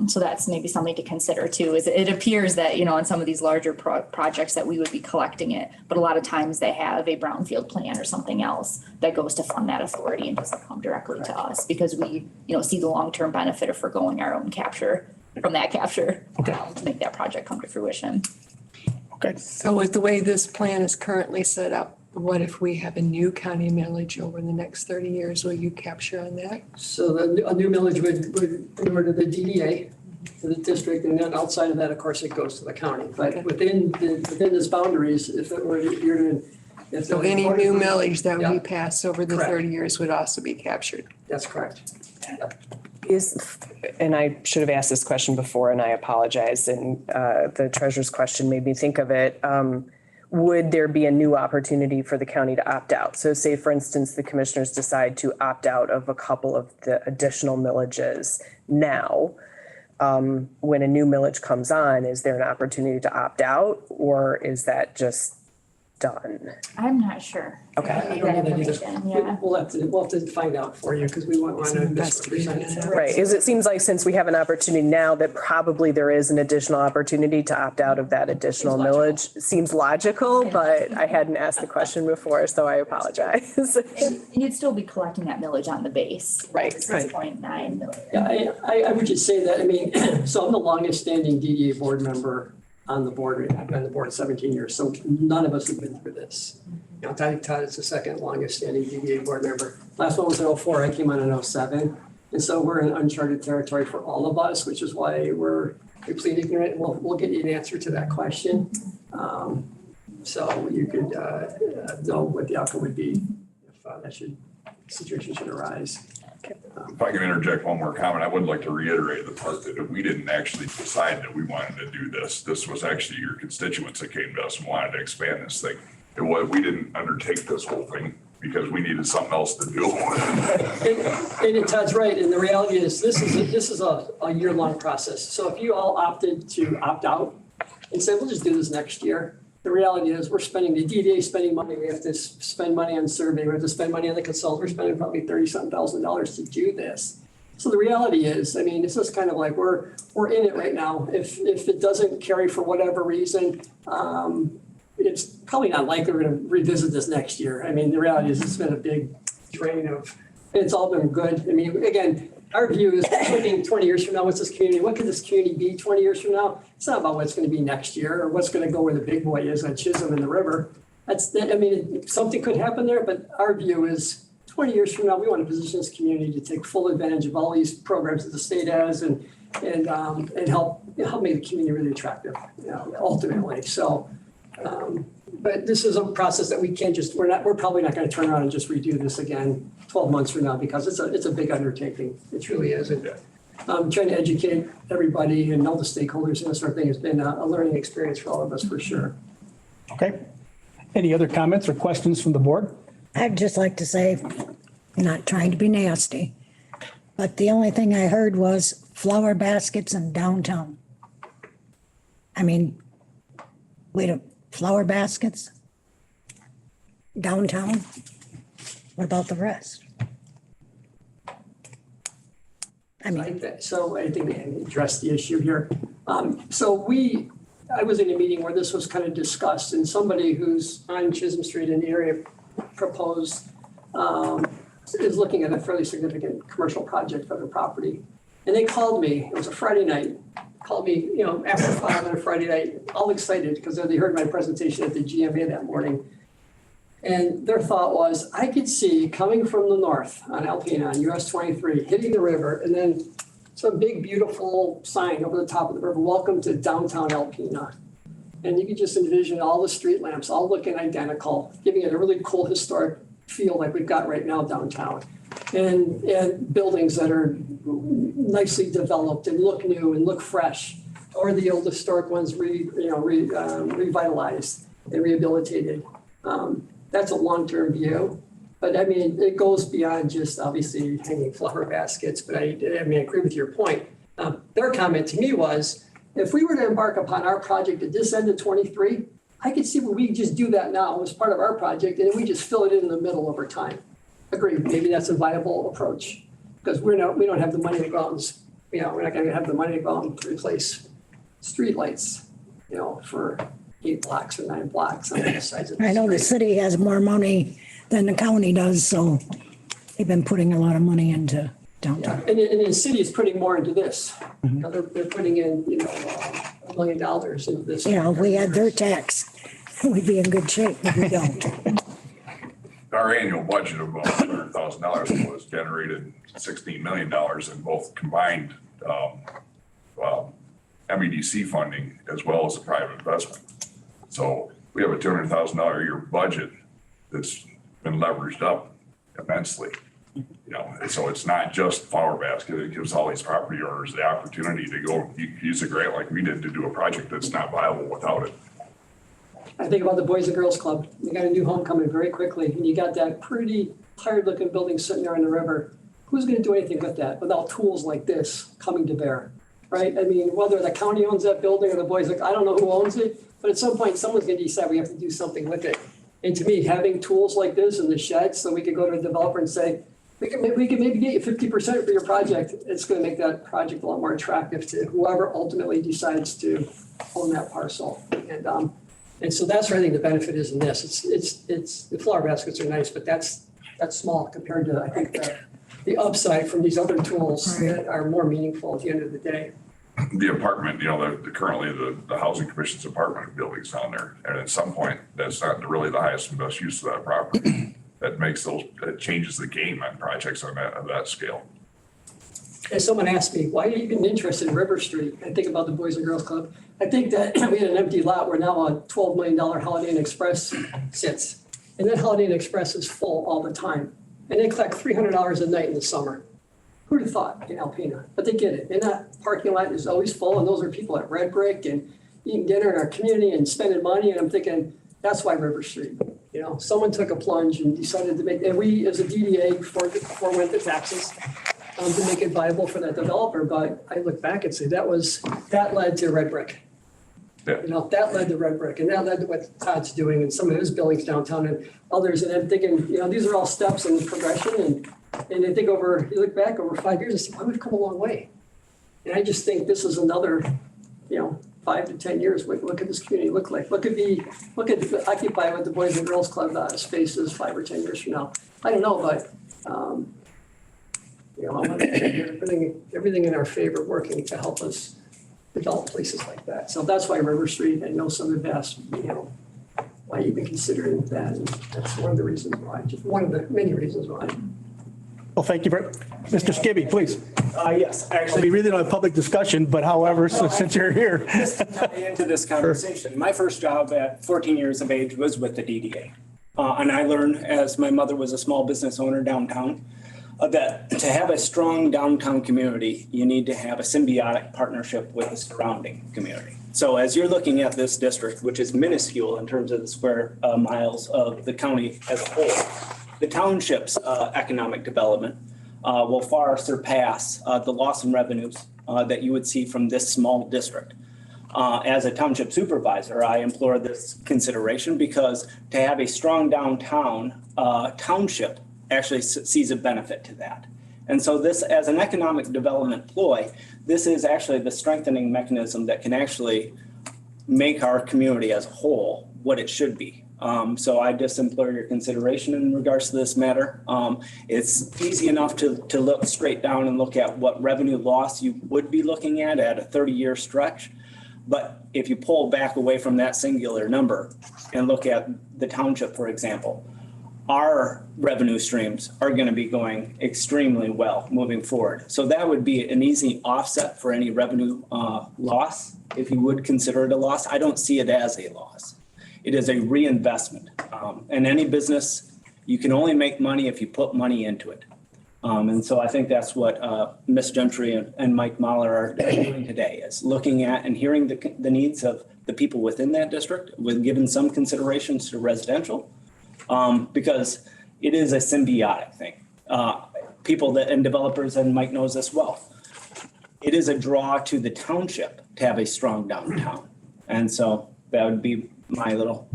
So that's maybe something to consider too, is it appears that, on some of these larger projects that we would be collecting it, but a lot of times they have a brownfield plan or something else that goes to fund that authority and doesn't come directly to us because we, see the long-term benefit of forgoing our own capture from that capture to make that project come to fruition. Okay. So with the way this plan is currently set up, what if we have a new county millage over the next 30 years? Will you capture on that? So a new millage would in order to the DDA, to the district, and then outside of that, of course, it goes to the county. But within its boundaries, if it were, you're to. if So the- any new millage that Yeah. we pass over the Correct. 30 years would also be captured. That's correct. And I should have asked this question before and I apologize. And the treasurer's question made me think of it. Would there be a new opportunity for the county to opt out? So say, for instance, the commissioners decide to opt out of a couple of the additional millages now. When a new millage comes on, is there an opportunity to opt out or is that just done? I'm not sure. Okay. I don't know that either. Yeah. We'll have to find out for you because we won't want to misrepresent it. Right, because it seems like since we have an opportunity now that probably there is an additional opportunity to opt out of that additional Seems logical. millage. It seems logical, but I hadn't asked the question before, so I apologize. And you'd still be collecting that millage on the base. Right. 6.9 millage. Yeah, I would just say that, I mean, so I'm the longest standing DDA board member on the board. I've been on the board 17 years, so none of us have been through this. You know, Todd is the second longest standing DDA board member. Last one was in 04, I came on in 07. And so we're in uncharted territory for all of us, which is why we plead ignorant. We'll get you an answer to that question. So you could know what the outcome would be if situation should arise. If I can interject one more comment, I would like to reiterate the part that we didn't actually decide that we wanted to do this. This was actually your constituents that came to us and wanted to expand this thing. We didn't undertake this whole thing because we needed something else to do. And Todd's right. And the reality is this is a year-long process. So if you all opted to opt out and said, we'll just do this next year, the reality is we're spending, the DDA is spending money. We have to spend money on survey. We have to spend money on the consultant. We're spending probably $30,000 to do this. So the reality is, I mean, it's just kind of like we're in it right now. If it doesn't carry for whatever reason, it's probably not likely we're going to revisit this next year. I mean, the reality is it's been a big drain of, it's all been good. I mean, again, our view is looking 20 years from now, what's this community? What could this community be 20 years from now? It's not about what's going to be next year or what's going to go where the big boy is on Chisholm in the river. Something could happen there, but our view is 20 years from now, we want to position this community to take full advantage of all these programs that the state has and help make the community really attractive, ultimately. So, but this is a process that we can't we're probably not going to turn around and just redo this again 12 months from now because it's a big undertaking. It truly is. And trying to educate everybody and all the stakeholders and this sort of thing has been a learning experience for all of us for sure. Okay. Any other comments or questions from the board? I'd just like to say, not trying to be nasty, but the only thing I heard was flower baskets in downtown. I mean, flower baskets downtown? What about the rest? I mean, I think we addressed the issue here. I was in a meeting where this was kind of discussed and somebody who's on Chisholm Street in the area proposed, is looking at a fairly significant commercial project for their property. And they called me, it was a Friday night, called me, after 5 on a Friday night, all excited because they heard my presentation at the GMA that morning. And their thought was, I could see coming from the north on Alpena on US 23, hitting the river, and then some big, beautiful sign over the top of the river, welcome to downtown Alpena. And you could just envision all the street lamps, all looking identical, giving it a really cool historic feel like we've got right now downtown. And buildings that are nicely developed and look new and look fresh, or the old historic ones revitalized and rehabilitated. That's a long-term view, but I mean, it goes beyond just obviously hanging flower baskets, but I agree with your point. Their comment to me was, if we were to embark upon our project at this end of 23, I could see where we just do that now as part of our project and we just fill it in the middle over time. Agreed, maybe that's a viable approach because we don't have the money to go out and, we're not gonna have the money to go out and replace streetlights, for 8 blocks or 9 blocks on the sides of the I know the street. city has more money than the county does, so they've been putting a lot of money into downtown. And the city is putting more into this. They're putting in, $1 million into this. If we had their tax, we'd be in good shape, but we don't. Our annual budget of about $100,000 was generated $16 million in both combined MEDC funding as well as the private investment. So we have a $200,000 a year budget that's been leveraged up immensely. You know, and so it's not just Flower Basket. It gives all these property owners the opportunity to go use a grant like we did to do a project that's not viable without it. I think about the Boys and Girls Club. You got a new home coming very quickly, and you got that pretty tired-looking building sitting there on the river. Who's going to do anything with that without tools like this coming to bear, right? I mean, whether the county owns that building or the boys, I don't know who owns it, but at some point, someone's going to decide we have to do something with it. And to me, having tools like this in the shed, so we could go to a developer and say, we can maybe get you 50% for your project. It's going to make that project a lot more attractive to whoever ultimately decides to own that parcel. And so that's where I think the benefit is in this. It's the flower baskets are nice, but that's small compared to, I think, the upside from these other tools that are more meaningful at the end of the day. The apartment, you know, currently the housing commission's apartment buildings down there. And at some point, that's not really the highest and best use of that property. That changes the game on projects on that scale. As someone asked me, why are you even interested in River Street? I think about the Boys and Girls Club. I think that we had an empty lot where now a $12 million Holiday Inn Express sits. And that Holiday Inn Express is full all the time. And they collect $300 a night in the summer. Who'd have thought in Alpena? But they get it. And that parking lot is always full. And those are people at Red Brick and eating dinner in our community and spending money. And I'm thinking, that's why River Street. You know, someone took a plunge and decided to make, and we as a DDA before we went to taxes, to make it viable for that developer. But I look back and say that led to Red Brick. Yeah. You know, that led to Red Brick, and that led to what Todd's doing and some of his buildings downtown and others. And I'm thinking, you know, these are all steps in progression. And I think you look back over 5 years and say, wow, we've come a long way. And I just think this is another, 5 to 10 years. What could this community look like? What could occupy what the Boys and Girls Club space is 5 or 10 years from now? I don't know, but I want to everything in our favor working to help us develop places like that. So that's why River Street, I know some have asked, why even considering that. And that's one of the reasons why, just one of the many reasons why. Well, thank you very, Mr. Skibby, please. Yes, We actually, really don't have public discussion, but however, since you're here. just to tie into this conversation, my first job at 14 years of age was with the DDA. And I learned, as my mother was a small business owner downtown, that to have a strong downtown community, you need to have a symbiotic partnership with the surrounding community. So as you're looking at this district, which is minuscule in terms of the square miles of the county as a whole, the township's economic development will far surpass the loss in revenues that you would see from this small district. As a township supervisor, I implore this consideration because to have a strong downtown township actually sees a benefit to that. And so this, as an economic development ploy, this is actually the strengthening mechanism that can actually make our community as a whole what it should be. So I just implore your consideration in regards to this matter. It's easy enough to look straight down and look at what revenue loss you would be looking at a 30-year stretch. But if you pull back away from that singular number and look at the township, for example, our revenue streams are going to be going extremely well moving forward. So that would be an easy offset for any revenue loss, if you would consider it a loss. I don't see it as a loss. It is a reinvestment. In any business, you can only make money if you put money into it. And so I think that's what Ms. Gentry and Mike Mahler are doing today, is looking at and hearing the needs of the people within that district, with giving some considerations to residential. Because it is a symbiotic thing. People and developers, and Mike knows this well, it is a draw to the township to have a strong downtown. And so that would be my little.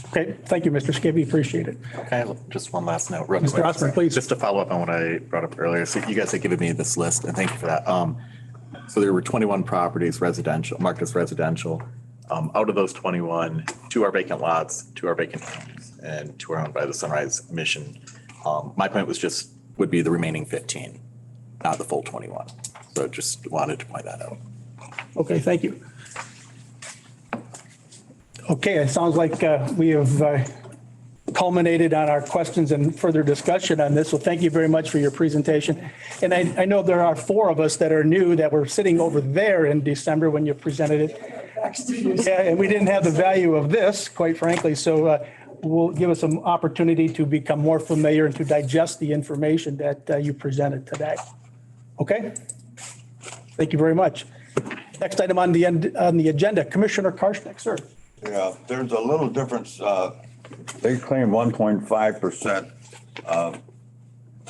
Okay, thank you, Mr. Skibby, appreciate it. Okay, just one last note. Real Mr. quick. Osborne, please. Just to follow up on what I brought up earlier. So you guys had given me this list, and thank you for that. So there were 21 properties residential, marked as residential. Out of those 21, 2 are vacant lots, 2 are vacant homes, and 2 are owned by the Sunrise Mission. My point would be the remaining 15, not the full 21. So just wanted to point that out. Okay, thank you. Okay, it sounds like we have culminated on our questions and further discussion on this. So thank you very much for your presentation. And I know there are 4 of us that are new that were sitting over there in December when you presented it. Yeah, and we didn't have the value of this, quite frankly. So will give us some opportunity to become more familiar and to digest the information that you presented today. Okay? Thank you very much. Next item on the agenda, Commissioner Karshnick, sir. Yeah, there's a little difference. They claim 1.5%.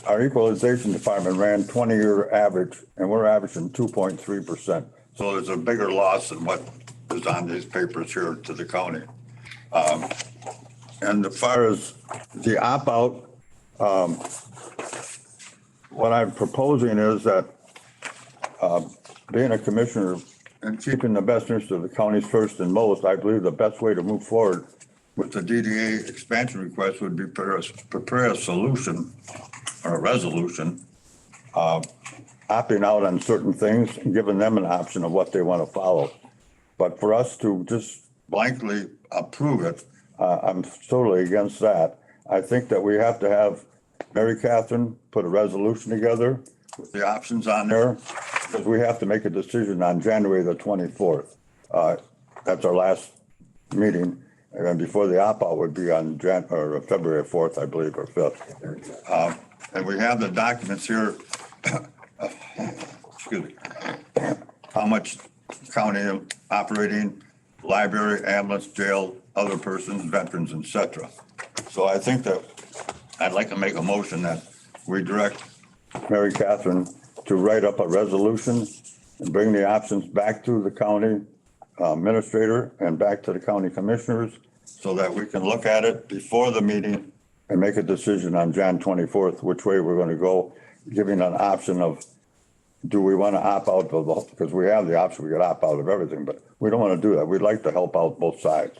Our equalization department ran 20-year average, and we're averaging 2.3%. So there's a bigger loss than what is on these papers here to the county. And as far as the opt-out, what I'm proposing is that being a commissioner and keeping the best interest of the counties first and most, I believe the best way to move forward with the DDA expansion request would be prepare a solution or a resolution, opting out on certain things and giving them an option of what they want to follow. But for us to just blankly approve it, I'm totally against that. I think that we have to have Mary Catherine put a resolution together with the options on there, because we have to make a decision on January the 24th. That's our last meeting, and before the opt-out would be on February 4th, I believe, or 5th. And we have the documents here, excuse me, how much county operating, library, ambulance, jail, other persons, veterans, etc. So I think that I'd like to make a motion that we direct Mary Catherine to write up a resolution and bring the options back to the county administrator and back to the county commissioners so that we can look at it before the meeting and make a decision on Jan 24th, which way we're going to go, giving an option of, do we want to opt out of the, because we have the option, we could opt out of everything, but we don't want to do that. We'd like to help out both sides.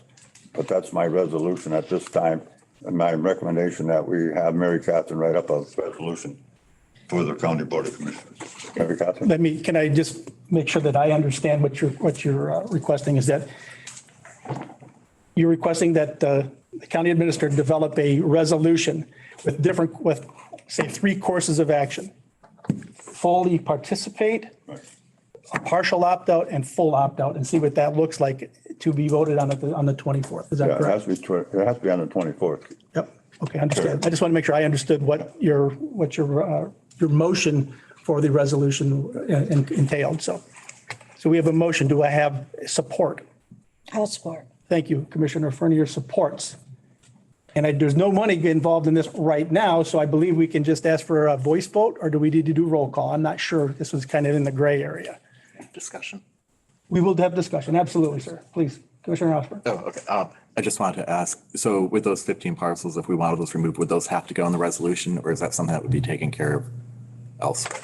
But that's my resolution at this time, and my recommendation that we have Mary Catherine write up a resolution for the County Board of Commissioners. Mary Catherine? Can I just make sure that I understand what you're requesting is that you're requesting that the county administrator develop a resolution with say 3 courses of action: fully participate, a partial opt-out, and full opt-out, and see what that looks like to be voted on the 24th. Is that correct? It has to be on the 24th. Yep. Okay, understand. I just want to make sure I understood what your motion for the resolution entailed. So we have a motion. Do I have support? I'll support. Thank you, Commissioner Fernier supports. And there's no money involved in this right now, so I believe we can just ask for a voice vote, or do we need to do roll call? I'm not sure. This was kind of in the gray area. Discussion. We will have discussion. Absolutely, sir. Please, Commissioner Osborne. Oh, okay. I just wanted to ask, so with those 15 parcels, if we wanted those removed, would those have to go in the resolution, or is that something that would be taken care of elsewhere?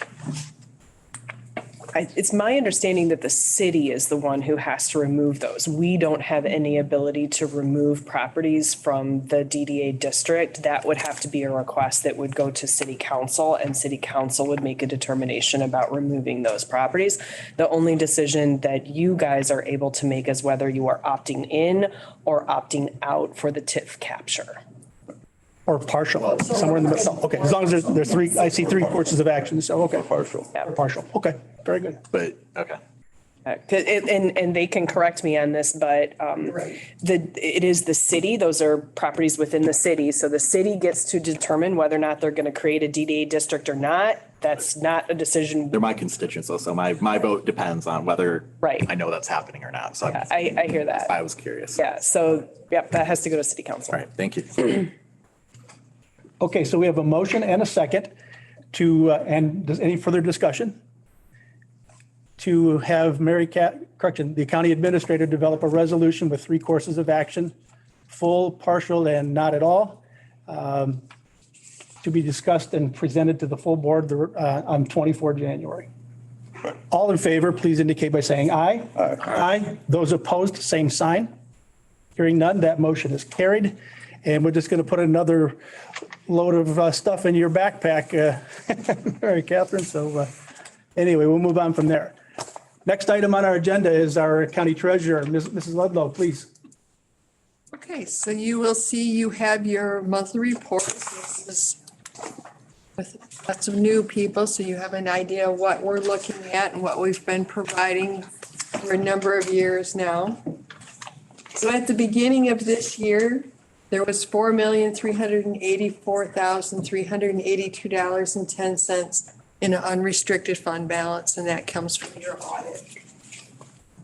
It's my understanding that the city is the one who has to remove those. We don't have any ability to remove properties from the DDA district. That would have to be a request that would go to city council, and city council would make a determination about removing those properties. The only decision that you guys are able to make is whether you are opting in or opting out for the TIF capture. Or partial, somewhere in the middle. Okay, as long as there's 3, I see 3 courses of action, so okay. Partial. Or partial, okay, very good. But, okay. And they can correct me on this, but it is the city, those are properties within the city. So the city gets to determine whether or not they're going to create a DDA district or not. That's not a decision. They're my constituents, though, so my vote depends on whether Right. I know that's happening or not. So Yeah, I hear that. I was curious. Yeah, so, yep, that has to go to city council. All right, thank you. Okay, so we have a motion and a second to, and does any further discussion? To have the county administrator develop a resolution with 3 courses of action, full, partial, and not at all, to be discussed and presented to the full board on 24 January. All in favor, please indicate by saying aye. Aye. Aye. Those opposed, same sign. Hearing none, that motion is carried. And we're just going to put another load of stuff in your backpack, Mary Catherine. So anyway, we'll move on from there. Next item on our agenda is our county treasurer, Mrs. Ludlow, please. Okay, so you will see you have your monthly reports. This is with lots of new people, so you have an idea of what we're looking at and what we've been providing for a number of years now. So at the beginning of this year, there was $4,384,382.10 in an unrestricted fund balance, and that comes from your audit.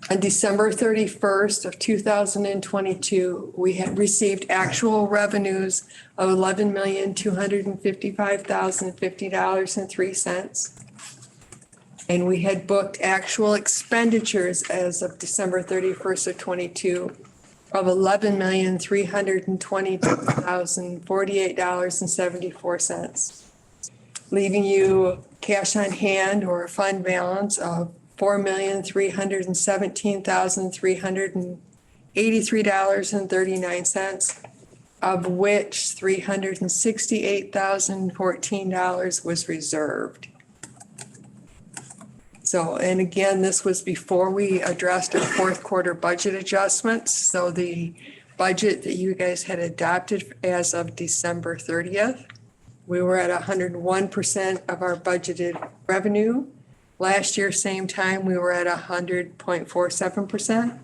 On December 31st of 2022, we had received actual revenues of $11,255,050.03. And we had booked actual expenditures as of December 31st of 22 of $11,322,048.74, leaving you cash on hand or a fund balance of $4,317,383.39, of which $368,014 was reserved. So, and again, this was before we addressed our fourth quarter budget adjustments. So the budget that you guys had adopted as of December 30th, we were at 101% of our budgeted revenue. Last year, same time, we were at 100.47%.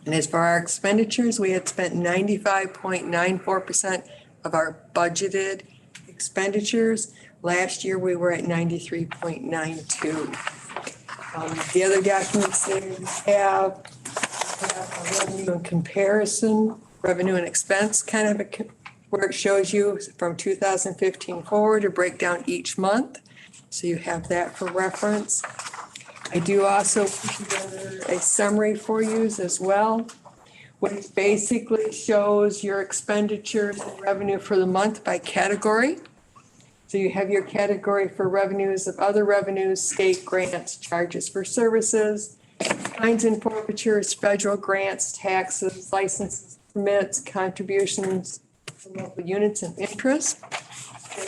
And as for our expenditures, we had spent 95.94% of our budgeted expenditures. Last year, we were at 93.92. The other documents that we have revenue and comparison, revenue and expense, kind of where it shows you from 2015 forward to break down each month. So you have that for reference. I do also put together a summary for you as well, which basically shows your expenditures and revenue for the month by category. So you have your category for revenues of other revenues, state grants, charges for services, fines and forfeitures, federal grants, taxes, licenses, permits, contributions from local units and interest.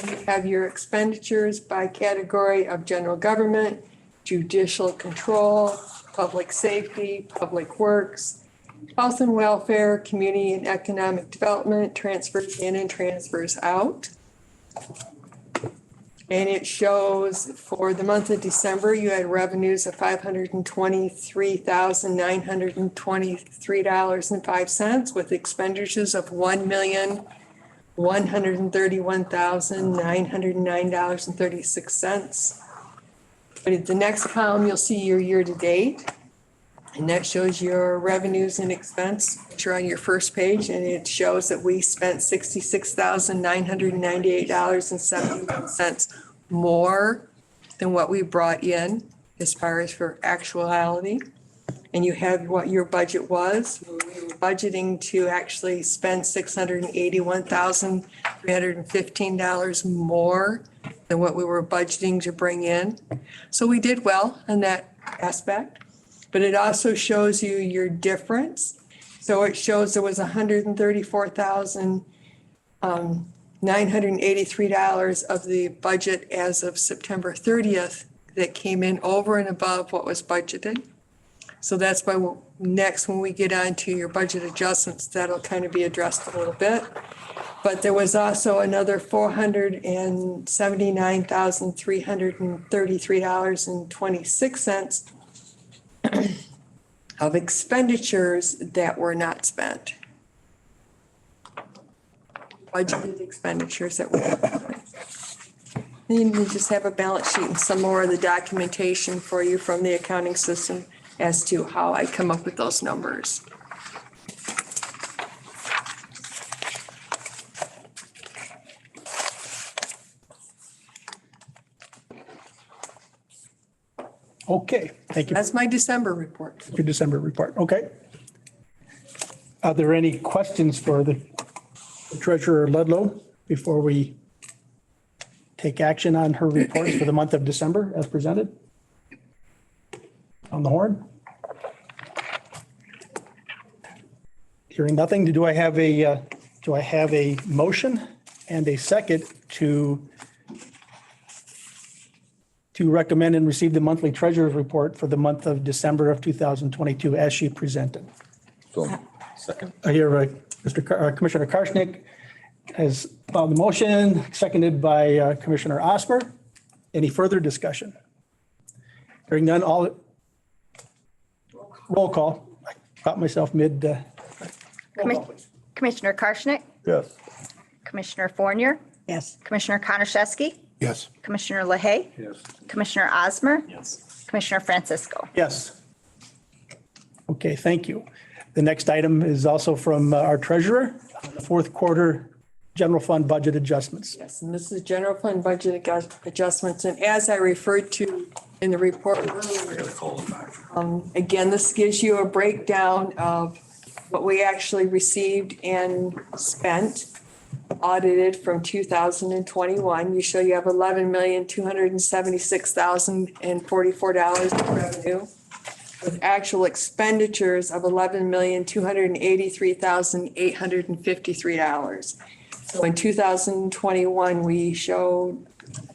Then you have your expenditures by category of general government, judicial control, public safety, public works, health and welfare, community and economic development, transfers in and transfers out. And it shows for the month of December, you had revenues of $523,923.05 with expenditures of $1,131,909.36. But at the next column, you'll see your year-to-date, and that shows your revenues and expense, which are on your first page, and it shows that we spent $66,998.71 more than what we brought in as far as for actuality. And you have what your budget was. We were budgeting to actually spend $681,315 more than what we were budgeting to bring in. So we did well in that aspect, but it also shows you your difference. So it shows there was $134,983 of the budget as of September 30th that came in over and above what was budgeted. So that's why next, when we get on to your budget adjustments, that'll kind of be addressed a little bit. But there was also another $479,333.26 of expenditures that were not spent. Budgeted expenditures that were not spent. And you just have a balance sheet and some more of the documentation for you from the accounting system as to how I come up with those numbers. Okay, thank you. That's my December report. Your December report, okay. Are there any questions for the Treasurer Ludlow before we take action on her reports for the month of December as presented? On the horn? Hearing nothing, do I have a motion and a second to recommend and receive the monthly treasurer's report for the month of December of 2022 as she presented? So, I hear a Commissioner Karshnick has found the motion, seconded by Commissioner Osmer. Any further discussion? Hearing none, all roll call. I caught myself mid. Roll call, please. Commissioner Karshnick, Yes. Commissioner Fournier, Yes. Commissioner Konashevsky, Yes. Commissioner LaHaye, Yes. Commissioner Osmer, Yes. Commissioner Francisco. Yes. Okay, thank you. The next item is also from our treasurer, the fourth quarter general fund budget adjustments. Yes, and this is general fund budget adjustments, and as I referred to in the report earlier, again, this gives you a breakdown of what we actually received and spent, audited from 2021. You show you have $11,276,044 in revenue, with actual expenditures of $11,283,853. So in 2021, we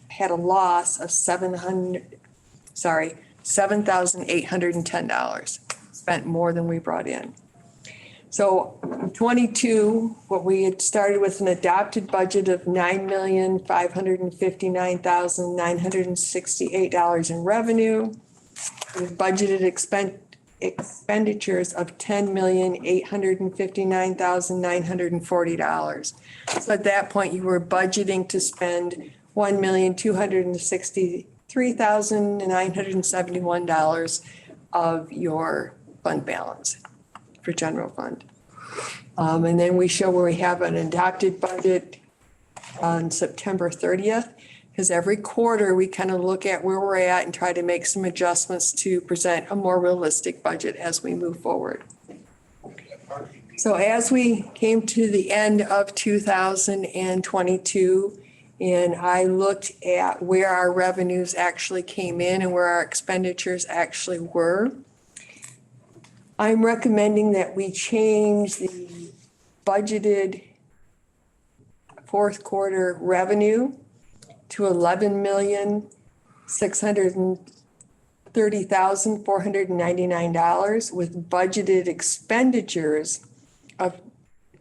had a loss of $7,810, spent more than we brought in. So 22, what we had started with an adopted budget of $9,559,968 in revenue, with budgeted expenditures of $10,859,940. So at that point, you were budgeting to spend $1,263,971 of your fund balance for general fund. And then we show where we have an adopted budget on September 30th. Because every quarter, we kind of look at where we're at and try to make some adjustments to present a more realistic budget as we move forward. So as we came to the end of 2022, and I looked at where our revenues actually came in and where our expenditures actually were, I'm recommending that we change the budgeted fourth quarter revenue to $11,630,499 with budgeted expenditures of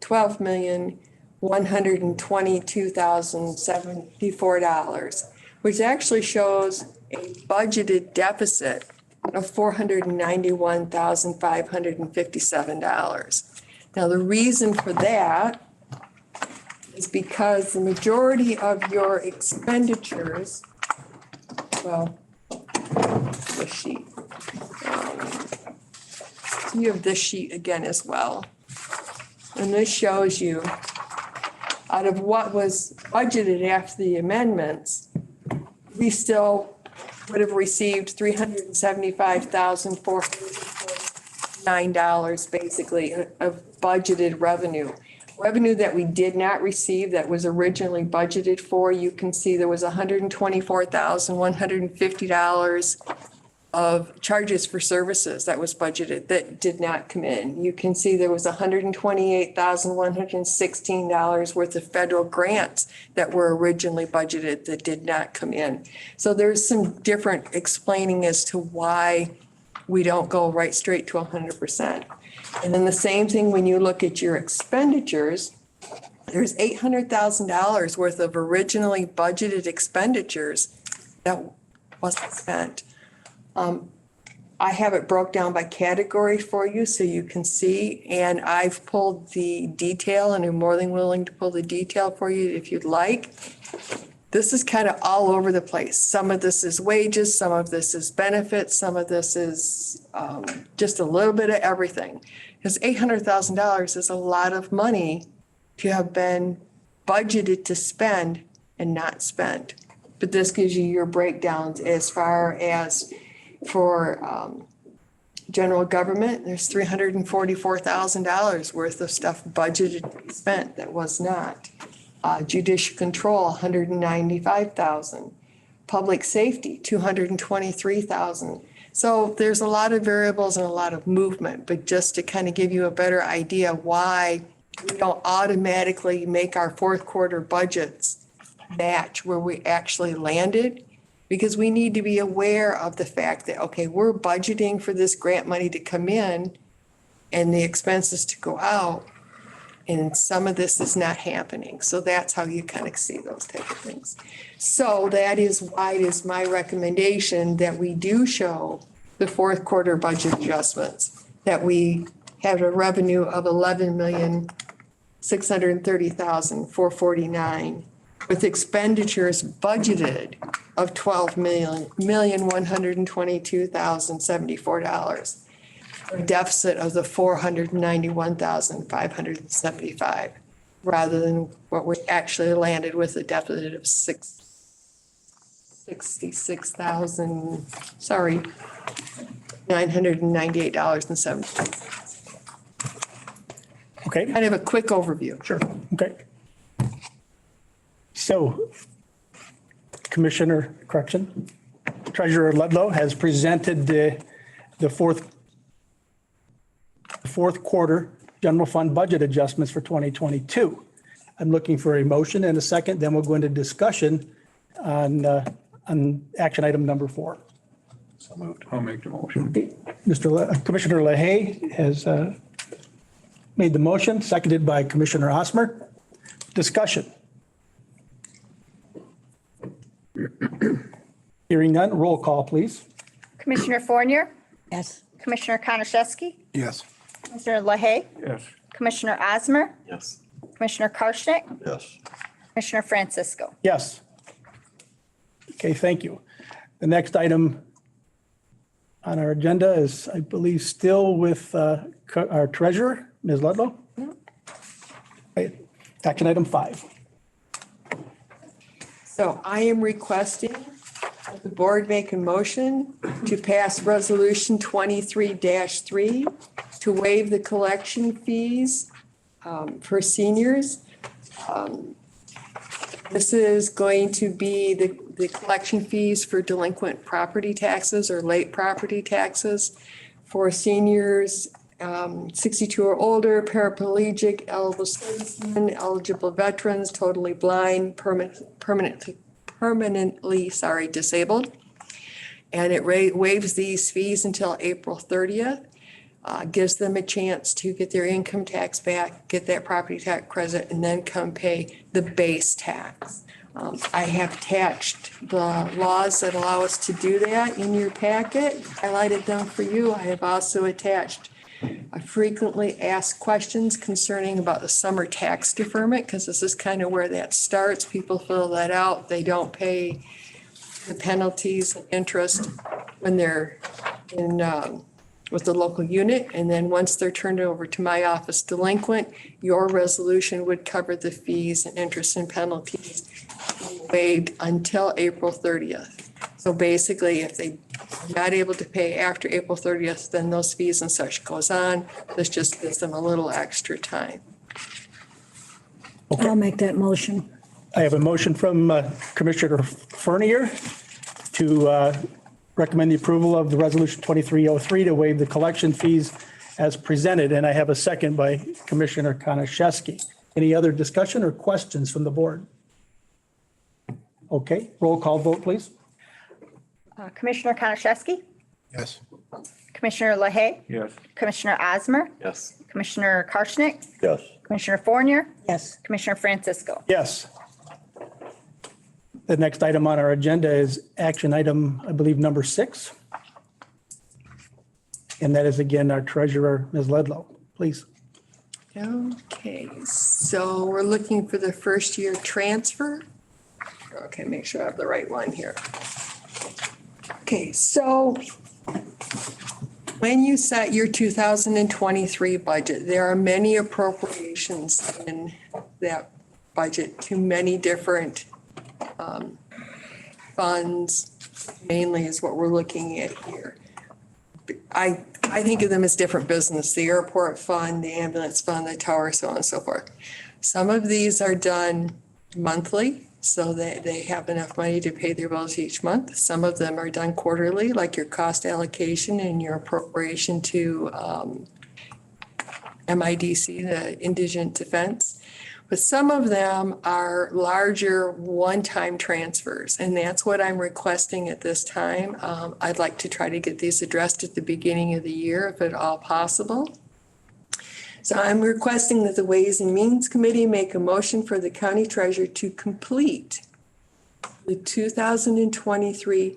$12,122,074, which actually shows a budgeted deficit of $491,557. Now, the reason for that is because the majority of your expenditures, well, this sheet. You have this sheet again as well. And this shows you out of what was budgeted after the amendments, we still would have received $375,409 basically of budgeted revenue. Revenue that we did not receive that was originally budgeted for, you can see there was $124,150 of charges for services that was budgeted that did not come in. You can see there was $128,116 worth of federal grants that were originally budgeted that did not come in. So there's some different explaining as to why we don't go right straight to 100%. And then the same thing when you look at your expenditures, there's $800,000 worth of originally budgeted expenditures that wasn't spent. I have it broke down by category for you so you can see, and I've pulled the detail and I'm more than willing to pull the detail for you if you'd like. This is kind of all over the place. Some of this is wages, some of this is benefits, some of this is just a little bit of everything. Because $800,000 is a lot of money to have been budgeted to spend and not spent. But this gives you your breakdowns as far as for general government, there's $344,000 worth of stuff budgeted spent that was not. Judicial control, $195,000. Public safety, $223,000. So there's a lot of variables and a lot of movement, but just to kind of give you a better idea why we don't automatically make our fourth quarter budgets match where we actually landed, because we need to be aware of the fact that, okay, we're budgeting for this grant money to come in and the expenses to go out. And some of this is not happening. So that's how you kind of see those type of things. So that is why it is my recommendation that we do show the fourth quarter budget adjustments, that we have a revenue of 11,630,449 with expenditures budgeted of $12,122,074. A deficit of the 491,575, rather than what we actually landed with, a deficit of 66,000, sorry, $998.70. Okay. Kind of a quick overview. Sure. Okay. So Treasurer Ludlow has presented the fourth quarter general fund budget adjustments for 2022. I'm looking for a motion and a second, then we'll go into discussion on action item number 4. So moved. I'll make the motion. Commissioner LaHaye has made the motion, seconded by Commissioner Osmer. Discussion. Hearing none, roll call, please. Commissioner Fournier, Yes. Commissioner Konashevsky, Yes. Commissioner LaHaye, Yes. Commissioner Osmer, Yes. Commissioner Karshnick, Yes. Commissioner Francisco. Yes. Okay, thank you. The next item on our agenda is, I believe, still with our treasurer, Ms. Ludlow. Right. Action item 5. So I am requesting that the board make a motion to pass resolution 23-3 to waive the collection fees for seniors. This is going to be the collection fees for delinquent property taxes or late property taxes for seniors 62 or older, paraplegic, eligible citizen, eligible veterans, totally blind, permanently disabled. And it waives these fees until April 30th. Gives them a chance to get their income tax back, get that property tax credit, and then come pay the base tax. I have attached the laws that allow us to do that in your packet, highlighted them for you. I have also attached frequently asked questions concerning about the summer tax deferment, because this is kind of where that starts. People fill that out. They don't pay the penalties and interest when they're in with the local unit. And then once they're turned over to my office delinquent, your resolution would cover the fees and interest and penalties waived until April 30th. So basically, if they're not able to pay after April 30th, then those fees and such goes on. This just gives them a little extra time. I'll make that motion. I have a motion from Commissioner Fournier to recommend the approval of the resolution 2303 to waive the collection fees as presented. And I have a second by Commissioner Konashevsky. Any other discussion or questions from the board? Okay, roll call vote, please. Commissioner Konashevsky, Yes. Commissioner LaHaye, Yes. Commissioner Osmer, Yes. Commissioner Karshnick, Yes. Commissioner Fournier, Yes. Commissioner Francisco. Yes. The next item on our agenda is action item, I believe, number 6. And that is again our treasurer, Ms. Ludlow, please. Okay, so we're looking for the first year transfer. Okay, make sure I have the right one here. Okay, so when you set your 2023 budget, there are many appropriations in that budget to many different funds, mainly is what we're looking at here. I think of them as different business, the airport fund, the ambulance fund, the tower, so on and so forth. Some of these are done monthly, so that they have enough money to pay their bills each month. Some of them are done quarterly, like your cost allocation and your appropriation to MIDC, the Indigent Defense. But some of them are larger one-time transfers, and that's what I'm requesting at this time. I'd like to try to get these addressed at the beginning of the year, if at all possible. So I'm requesting that the Ways and Means Committee make a motion for the county treasurer to complete the 2023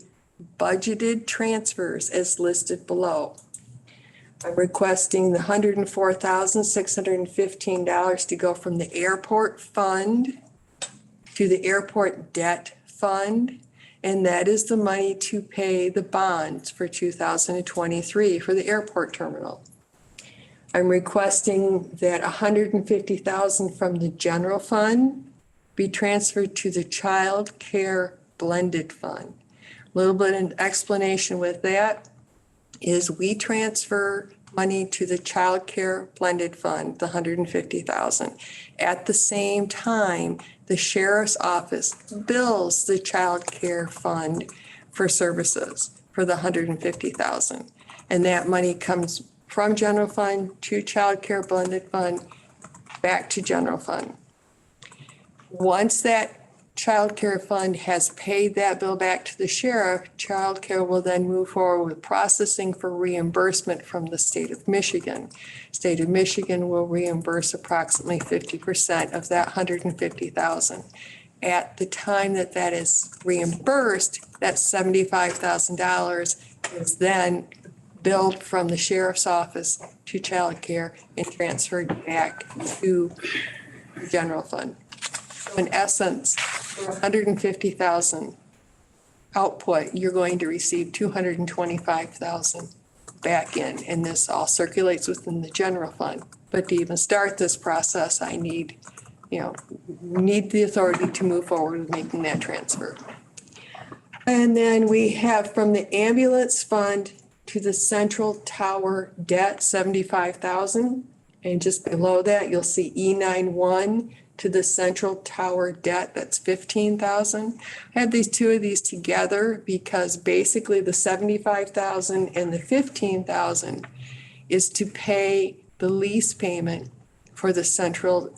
budgeted transfers as listed below. I'm requesting the $104,615 to go from the airport fund to the airport debt fund. And that is the money to pay the bonds for 2023 for the airport terminal. I'm requesting that $150,000 from the general fund be transferred to the child care blended fund. A little bit of explanation with that is we transfer money to the child care blended fund, the $150,000. At the same time, the sheriff's office bills the child care fund for services for the $150,000. And that money comes from general fund to child care blended fund, back to general fund. Once that child care fund has paid that bill back to the sheriff, child care will then move forward with processing for reimbursement from the state of Michigan. State of Michigan will reimburse approximately 50% of that $150,000. At the time that that is reimbursed, that $75,000 is then billed from the sheriff's office to child care and transferred back to the general fund. So in essence, for $150,000 output, you're going to receive $225,000 back in, and this all circulates within the general fund. But to even start this process, I need the authority to move forward with making that transfer. And then we have from the ambulance fund to the central tower debt, $75,000. And just below that, you'll see E91 to the central tower debt, that's $15,000. I have these two of these together because basically the $75,000 and the $15,000 is to pay the lease payment for the central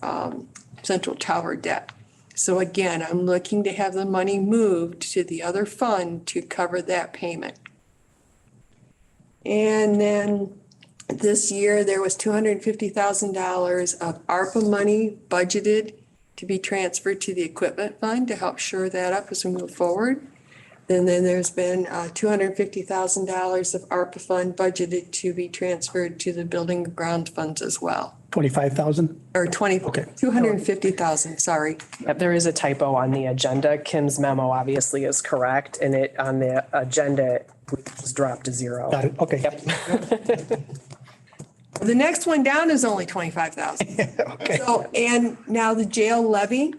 tower debt. So again, I'm looking to have the money moved to the other fund to cover that payment. And then this year, there was $250,000 of ARPA money budgeted to be transferred to the equipment fund to help shore that up as we move forward. And then there's been $250,000 of ARPA fund budgeted to be transferred to the building and ground funds as well. 25,000? Or 250,000, sorry. Yep, there is a typo on the agenda. Kim's memo obviously is correct, and it on the agenda was dropped to 0. Got it, okay. Yep. The next one down is only 25,000. Okay. So, and now the jail levy,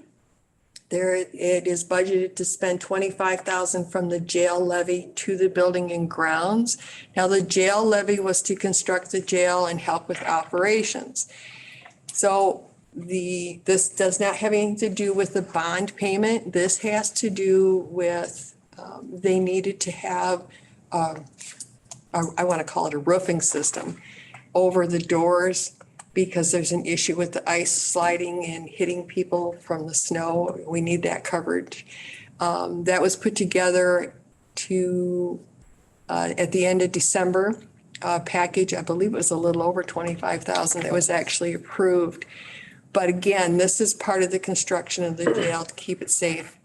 there it is budgeted to spend 25,000 from the jail levy to the building and grounds. Now the jail levy was to construct the jail and help with operations. So this does not have anything to do with the bond payment. This has to do with, they needed to have, I want to call it a roofing system over the doors because there's an issue with the ice sliding and hitting people from the snow. We need that covered. That was put together to, at the end of December, package, I believe it was a little over 25,000 that was actually approved. But again, this is part of the construction of the jail to keep it safe.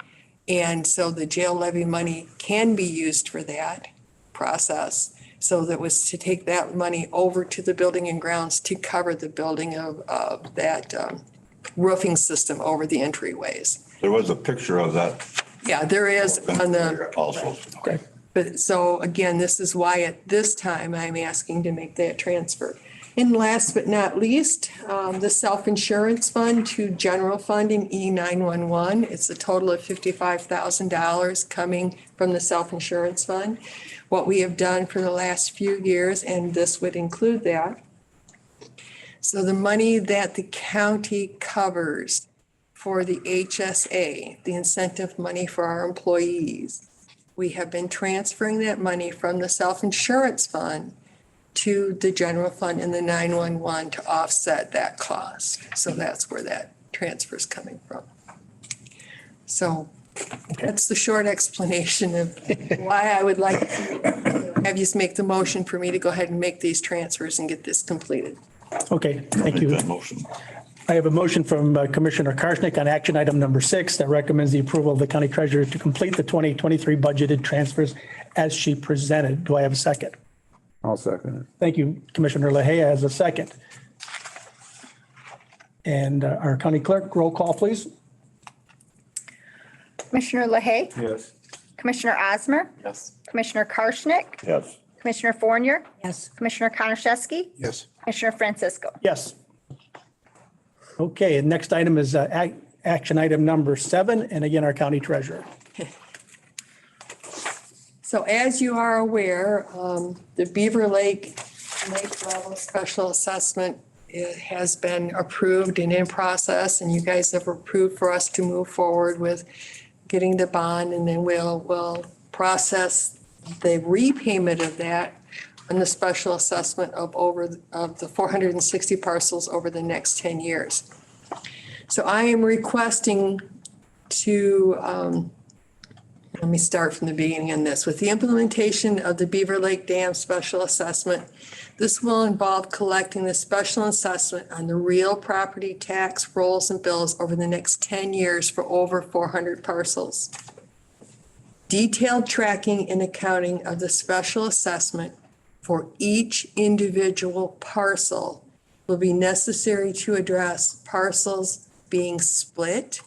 And so the jail levy money can be used for that process. So that was to take that money over to the building and grounds to cover the building of that roofing system over the entryways. There was a picture of that. Yeah, there is on the, Also. Okay. but so again, this is why at this time I'm asking to make that transfer. And last but not least, the self-insurance fund to general fund in E911. It's a total of $55,000 coming from the self-insurance fund. What we have done for the last few years, and this would include that. So the money that the county covers for the HSA, the incentive money for our employees, we have been transferring that money from the self-insurance fund to the general fund and the 911 to offset that cost. So that's where that transfer is coming from. So that's the short explanation of why I would like to have you make the motion for me to go ahead and make these transfers and get this completed. Okay, thank you. That motion. I have a motion from Commissioner Karshnick on action item number 6 that recommends the approval of the county treasurer to complete the 2023 budgeted transfers as she presented. Do I have a second? I'll second it. Thank you, Commissioner Lahey has a second. And our county clerk, roll call, please. Commissioner Lahey, Yes. Commissioner Osmer, Yes. Commissioner Karshnick, Yes. Commissioner Fournier, Yes. Commissioner Konashevsky, Yes. Commissioner Francisco. Yes. Okay, and next item is action item number 7, and again, our county treasurer. So as you are aware, the Beaver Lake level special assessment has been approved and in process, and you guys have approved for us to move forward with getting the bond, and then we'll process the repayment of that on the special assessment of the 460 parcels over the next 10 years. So I am requesting to, let me start from the beginning on this. With the implementation of the Beaver Lake Dam special assessment, this will involve collecting the special assessment on the real property tax rolls and bills over the next 10 years for over 400 parcels. Detailed tracking and accounting of the special assessment for each individual parcel will be necessary to address parcels being split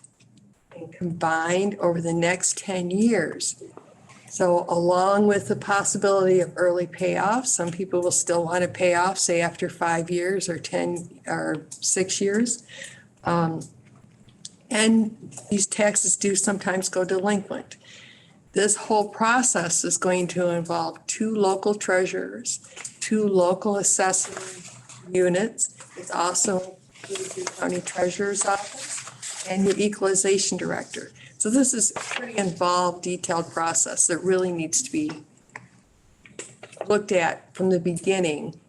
and combined over the next 10 years. So along with the possibility of early payoff, some people will still want to pay off, say after 5 years or 10 or 6 years. And these taxes do sometimes go delinquent. This whole process is going to involve 2 local treasurers, 2 local assessment units. It's also the county treasurer's office and your equalization director. So this is a pretty involved, detailed process that really needs to be looked at from the beginning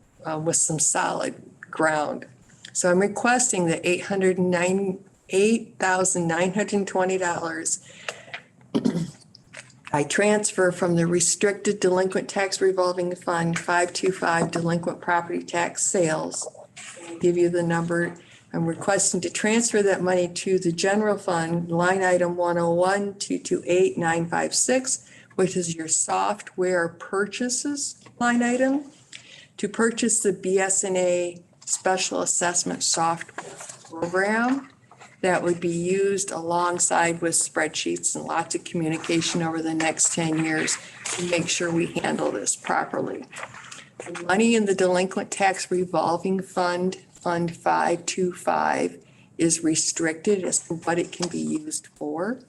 with some solid ground. So I'm requesting the $8,920 I transfer from the restricted delinquent tax revolving fund 525 delinquent property tax sales. I'll give you the number. I'm requesting to transfer that money to the general fund, line item 101-228-956, which is your software purchases line item, to purchase the BSNA special assessment software program that would be used alongside with spreadsheets and lots of communication over the next 10 years to make sure we handle this properly. The money in the delinquent tax revolving fund, Fund 525, is restricted as to what it can be used for.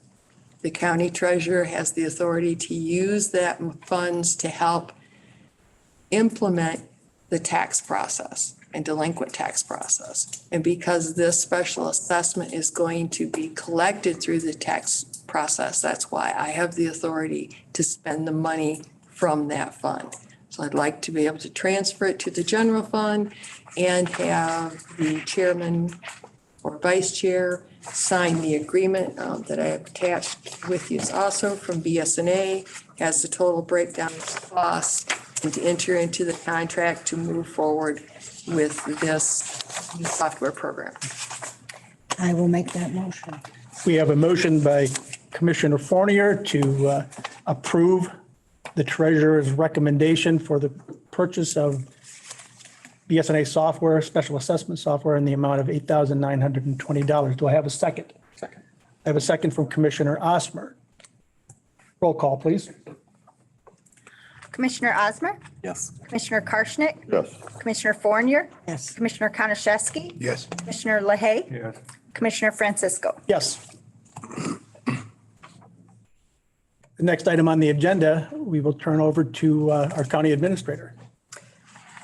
The county treasurer has the authority to use that funds to help implement the tax process and delinquent tax process. And because this special assessment is going to be collected through the tax process, that's why I have the authority to spend the money from that fund. So I'd like to be able to transfer it to the general fund and have the chairman or vice chair sign the agreement that I have attached with you also from BSNA, has the total breakdown of costs, and to enter into the contract to move forward with this new software program. I will make that motion. We have a motion by Commissioner Fournier to approve the treasurer's recommendation for the purchase of BSNA software, special assessment software, in the amount of $8,920. Do I have a second? Second. I have a second from Commissioner Osmer. Roll call, please. Commissioner Osmer, Yes. Commissioner Karshnick, Yes. Commissioner Fournier, Yes. Commissioner Konashevsky, Yes. Commissioner Lahey, Yes. Commissioner Francisco. Yes. The next item on the agenda, we will turn over to our county administrator.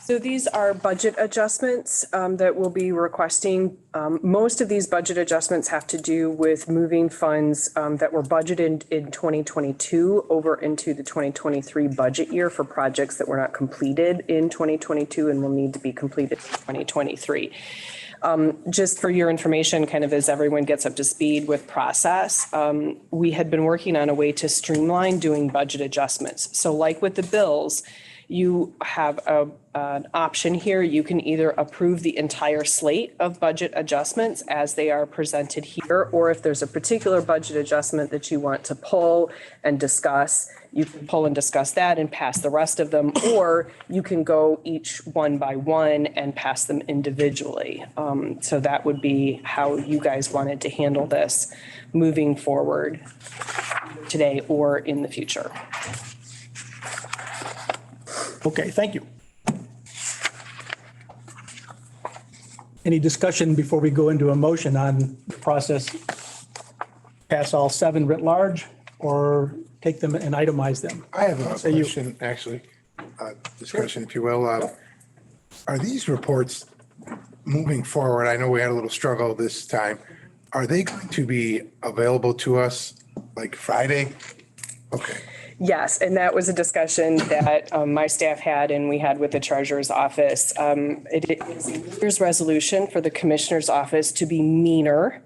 So these are budget adjustments that we'll be requesting. Most of these budget adjustments have to do with moving funds that were budgeted in 2022 over into the 2023 budget year for projects that were not completed in 2022 and will need to be completed in 2023. Just for your information, kind of as everyone gets up to speed with process, we had been working on a way to streamline doing budget adjustments. So like with the bills, You have an option here. You can either approve the entire slate of budget adjustments as they are presented here, or if there's a particular budget adjustment that you want to pull and discuss, you can pull and discuss that and pass the rest of them, or you can go each one by one and pass them individually. So that would be how you guys wanted to handle this moving forward today or in the future. Okay, thank you. Any discussion before we go into a motion on the process? Pass all 7 writ large or take them and itemize them? I have a Say you. question, actually, discussion, if you will. Are these reports moving forward? I know we had a little struggle this time. Are they going to be available to us like Friday? Okay. Yes, and that was a discussion that my staff had and we had with the treasurer's office. It is a New Year's resolution for the commissioner's office to be meaner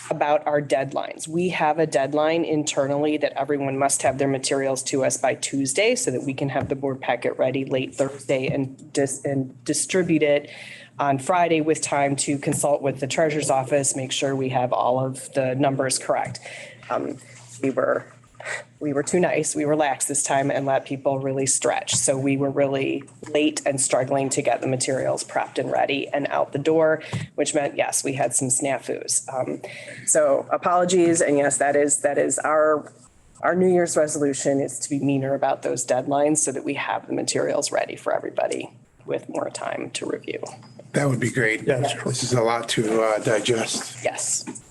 about our deadlines. We have a deadline internally that everyone must have their materials to us by Tuesday so that we can have the board packet ready late Thursday and distribute it on Friday with time to consult with the treasurer's office, make sure we have all of the numbers correct. We were too nice. We relaxed this time and let people really stretch. So we were really late and struggling to get the materials prepped and ready and out the door, which meant, yes, we had some snafus. So apologies. And yes, that is our New Year's resolution is to be meaner about those deadlines so that we have the materials ready for everybody with more time to review. That would be great. Yeah, that's true. This is a lot to digest. Yes.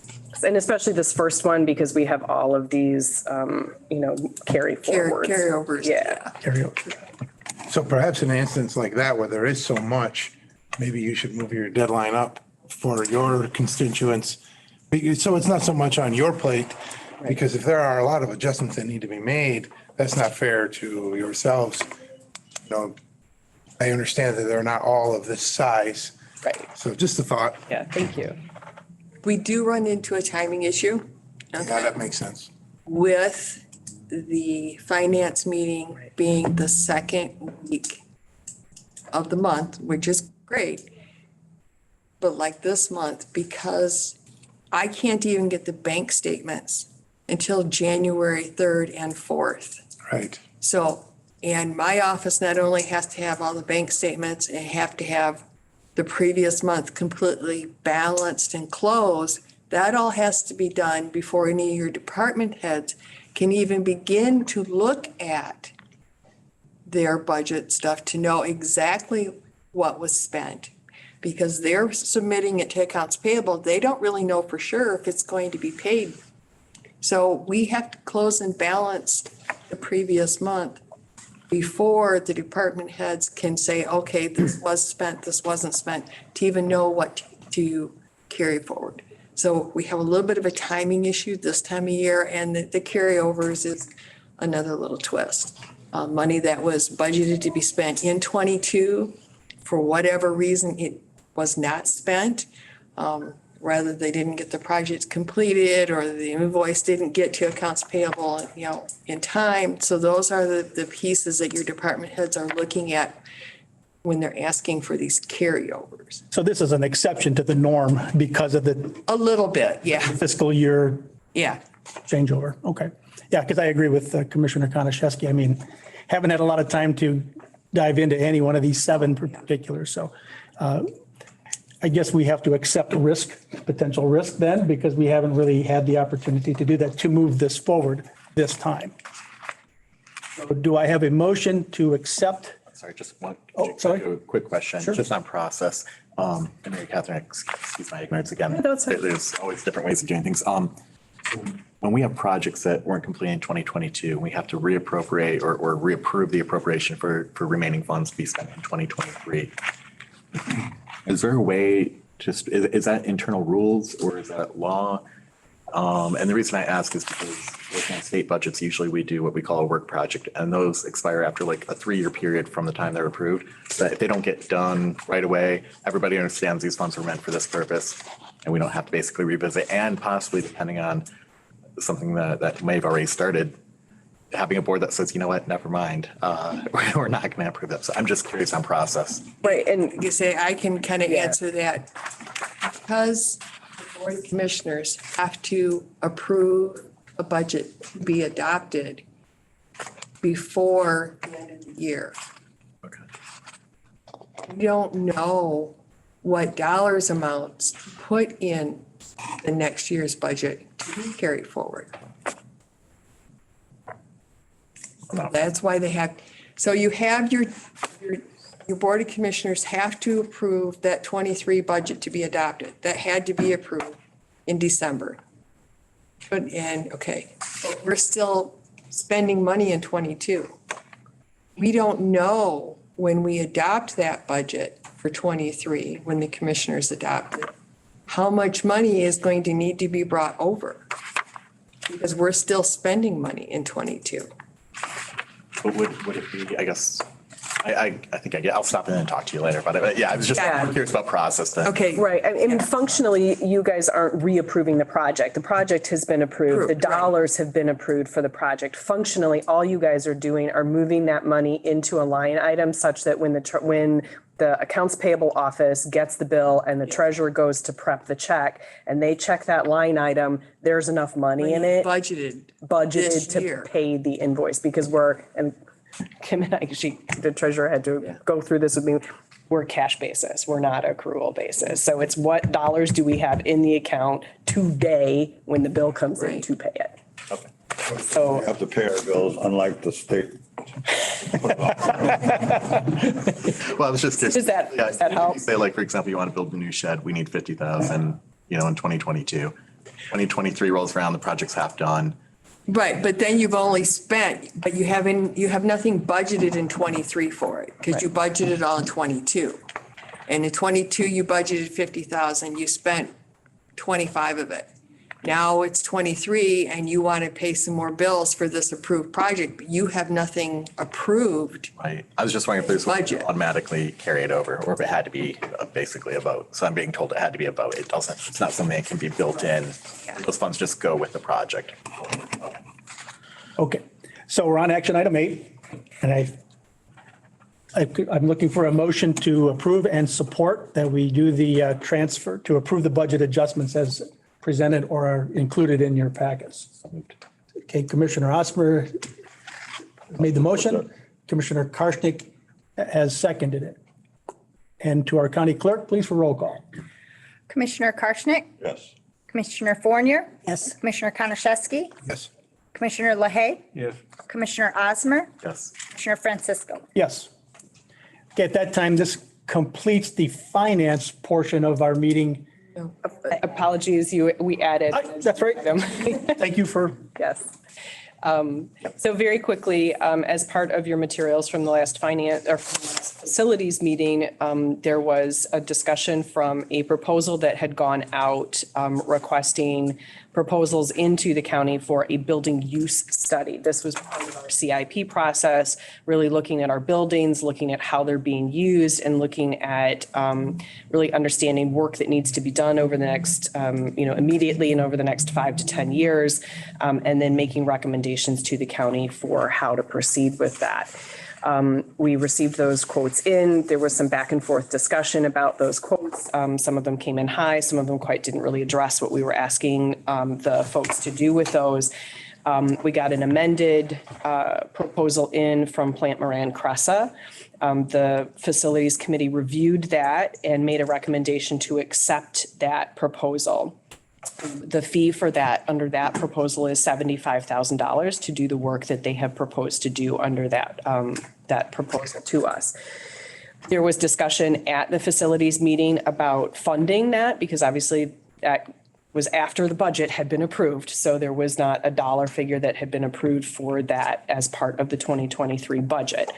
And especially this first one, because we have all of these, carry forwards. Carryovers. Yeah. So perhaps in an instance like that where there is so much, maybe you should move your deadline up for your constituents. So it's not so much on your plate, because if there are a lot of adjustments that need to be made, that's not fair to yourselves. I understand that they're not all of this size. Right. So just a thought. Yeah, thank you. We do run into a timing issue. Yeah, that makes sense. With the finance meeting being the second week of the month, which is great. But like this month, because I can't even get the bank statements until January 3rd and 4th. Right. So, and my office not only has to have all the bank statements and have to have the previous month completely balanced and closed, that all has to be done before any of your department heads can even begin to look at their budget stuff to know exactly what was spent. Because they're submitting it to accounts payable, they don't really know for sure if it's going to be paid. So we have to close and balance the previous month before the department heads can say, okay, this was spent, this wasn't spent, to even know what to carry forward. So we have a little bit of a timing issue this time of year, and the carryovers is another little twist. Money that was budgeted to be spent in '22, for whatever reason, it was not spent. Rather, they didn't get the project completed, or the invoice didn't get to accounts payable, in time. So those are the pieces that your department heads are looking at when they're asking for these carryovers. So this is an exception to the norm because of the A little bit, yeah, fiscal year yeah. changeover. Okay. Yeah, because I agree with Commissioner Konashevsky. I mean, haven't had a lot of time to dive into any one of these 7 in particular. So I guess we have to accept potential risk then, because we haven't really had the opportunity to do that, to move this forward this time. So do I have a motion to accept? Sorry, just one. Sorry. A quick question, Sure. just on process. And Mary Catherine, excuse my ignorance again. that's okay. There's always different ways of doing things. When we have projects that weren't completed in 2022, we have to reappropriate or reapprove the appropriation for remaining funds to be spent in 2023. Is there a way, is that internal rules or is that law? And the reason I ask is because working on state budgets, usually we do what we call a work project, and those expire after like a 3-year period from the time they're approved. So that if they don't get done right away, everybody understands these funds were meant for this purpose, and we don't have to basically revisit. And possibly, depending on something that may have already started, having a board that says, you know what, never mind, we're not going to approve that. So I'm just curious on process. Right, and you say, I can kind of answer that. Because the Board of Commissioners have to approve a budget to be adopted before the end of the year. Okay. We don't know what dollars amounts to put in the next year's budget to be carried forward. That's why they have, so you have your Board of Commissioners have to approve that 23 budget to be adopted. That had to be approved in December. Okay, but we're still spending money in 22. We don't know when we adopt that budget for 23, when the commissioners adopt it, how much money is going to need to be brought over. Because we're still spending money in 22. But would it be, I guess, I think I'll stop in and talk to you later, but yeah, I was just Yeah. curious about process then. Okay. Right, I mean, functionally, you guys aren't reapproving the project. The project has been approved. The Approved, right. dollars have been approved for the project. Functionally, all you guys are doing are moving that money into a line item such that when the accounts payable office gets the bill and the treasurer goes to prep the check and they check that line item, there's enough money in it Budgeted. budgeted this to year. pay the invoice because and Kim and I, the treasurer had to go through this with me. We're cash basis. We're not accrual basis. So it's what dollars do we have in the account today when the bill comes in Right. to pay it. Okay. So We have to pay our bills, unlike the state. Well, I was just curious. Does that help? Say like, for example, you want to build a new shed, we need 50,000, in 2022. 2023 rolls around, the project's half done. Right, but then you've only spent, but you have nothing budgeted in 23 for it, because you budgeted all in 22. And in 22, you budgeted 50,000, you spent 25 of it. Now it's 23 and you want to pay some more bills for this approved project, but you have nothing approved. Right. I was just wondering if there's Budget. automatically carried over or if it had to be basically a vote. So I'm being told it had to be a vote. It doesn't, it's not something that can be built in. Those funds just go with the project. Okay, so we're on action item 8, and I'm looking for a motion to approve and support that we do the transfer, to approve the budget adjustments as presented or are included in your packets. Okay, Commissioner Osmer made the motion. Commissioner Karshnick has seconded it. And to our county clerk, please for roll call. Commissioner Karshnick, Yes. Commissioner Fournier, Yes. Commissioner Konashevsky, Yes. Commissioner LaHaye, Yes. Commissioner Osmer, Yes. Commissioner Francisco. Yes. Okay, at that time, this completes the finance portion of our meeting. Apologies, we added. That's right. item. Thank you for, Yes. So very quickly, as part of your materials from the last facilities meeting, there was a discussion from a proposal that had gone out requesting proposals into the county for a building use study. This was part of our CIP process, really looking at our buildings, looking at how they're being used and looking at really understanding work that needs to be done over the next, immediately and over the next 5 to 10 years, and then making recommendations to the county for how to proceed with that. We received those quotes in. There was some back and forth discussion about those quotes. Some of them came in high. Some of them quite didn't really address what we were asking the folks to do with those. We got an amended proposal in from Plant Moran Cressa. The facilities committee reviewed that and made a recommendation to accept that proposal. The fee for that, under that proposal, is $75,000 to do the work that they have proposed to do under that proposal to us. There was discussion at the facilities meeting about funding that, because obviously that was after the budget had been approved. So there was not a dollar figure that had been approved for that as part of the 2023 budget.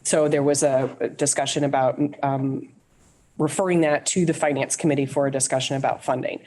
So there was a discussion about referring that to the finance committee for a discussion about funding.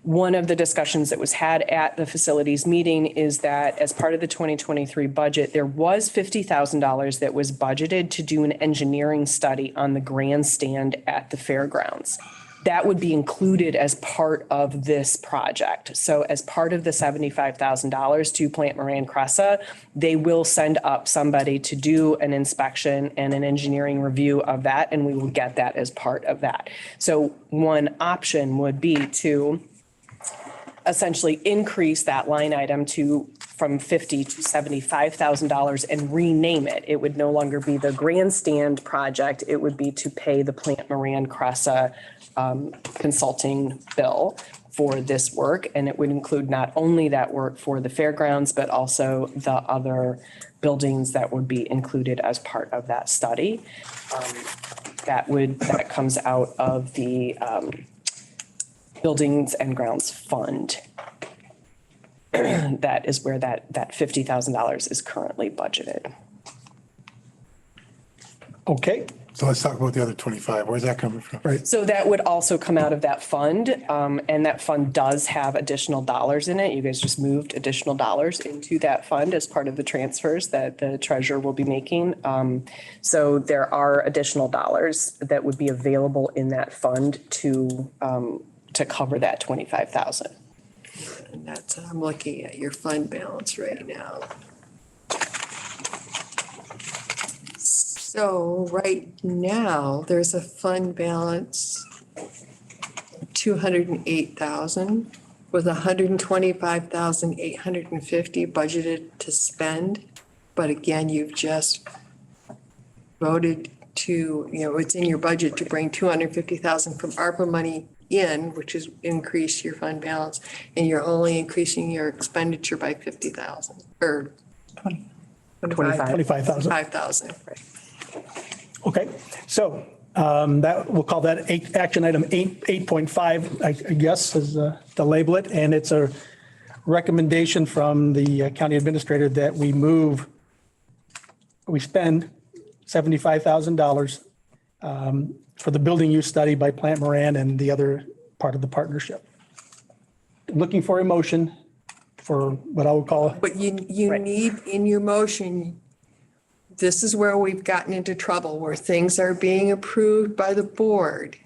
One of the discussions that was had at the facilities meeting is that as part of the 2023 budget, there was $50,000 that was budgeted to do an engineering study on the grandstand at the fairgrounds. that would be included as part of this project. So as part of the $75,000 to Plant Moran Cressa, they will send up somebody to do an inspection and an engineering review of that, and we will get that as part of that. So one option would be to essentially increase that line item from $50,000 to $75,000 and rename it. It would no longer be the grandstand project. It would be to pay the Plant Moran Cressa consulting bill for this work. And it would include not only that work for the fairgrounds, but also the other buildings that would be included as part of that study. That comes out of the Buildings and Grounds Fund. That is where that $50,000 is currently budgeted. Okay, So let's talk about the other 25. Where's that coming from? right. So that would also come out of that fund, and that fund does have additional dollars in it. You guys just moved additional dollars into that fund as part of the transfers that the treasurer will be making. So there are additional dollars that would be available in that fund to cover that 25,000. And I'm looking at your fund balance right now. So right now, there's a fund balance, 208,000 with 125,850 budgeted to spend. But again, you've just voted to, it's in your budget to bring 250,000 from ARPA money in, which is increase your fund balance, and you're only increasing your expenditure by 50,000 or 25,000. 5,000. Okay, so we'll call that action item 8.5, I guess, is to label it. And it's a recommendation from the county administrator that we spend $75,000 for the building use study by Plant Moran and the other part of the partnership. Looking for a motion for what I would call. But you need in your motion, this is where we've gotten into trouble, where things are being approved by the board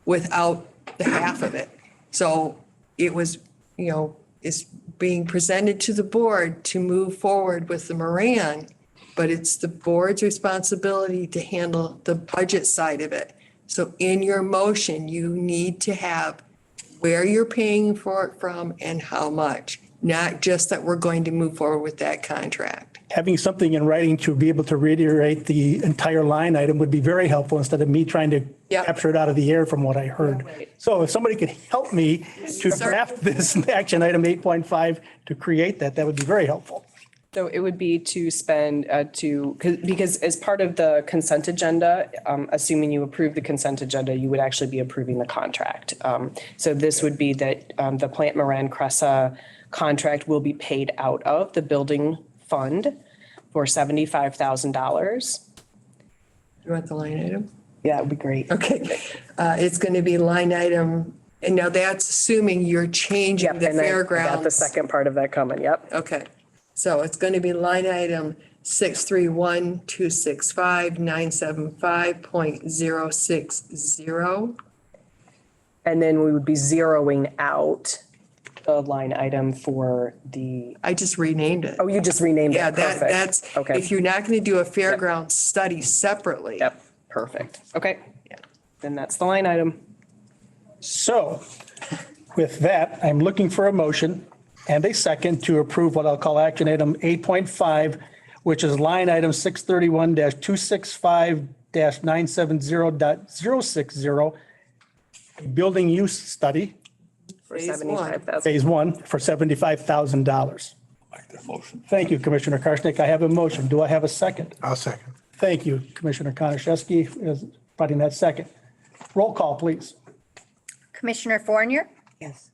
without the half of it. So it was, is being presented to the board to move forward with the Moran, but it's the board's responsibility to handle the budget side of it. So in your motion, you need to have where you're paying for it from and how much, not just that we're going to move forward with that contract. Having something in writing to be able to reiterate the entire line item would be very helpful instead of me trying to capture it out of the air from what I heard. So if somebody could help me to draft this action item 8.5 to create that would be very helpful. So it would be to spend because as part of the consent agenda, assuming you approve the consent agenda, you would actually be approving the contract. So this would be that the Plant Moran Cressa contract will be paid out of the building fund for $75,000. You want the line item? Yeah, it would be great. Okay. It's going to be line item, and now that's assuming you're changing the And I got fairgrounds. the second part of that coming, yep. Okay. So it's going to be line item 631,265,975.060. And then we would be zeroing out the line item for the, I just renamed it. oh, you just renamed it. Yeah, Perfect. that's, Okay. if you're not going to do a fairground study separately. Yep, perfect. Okay. Then that's the line item. So with that, I'm looking for a motion and a second to approve what I'll call action item 8.5, which is line item 631-265-970.060, building use study, For Phase one. $75,000. phase one, for $75,000. Make that motion. Thank you, Commissioner Karshnick. I have a motion. Do I have a second? I'll second. Thank you, Commissioner Konashevsky, is providing that second. Roll call, please. Commissioner Fournier, Yes.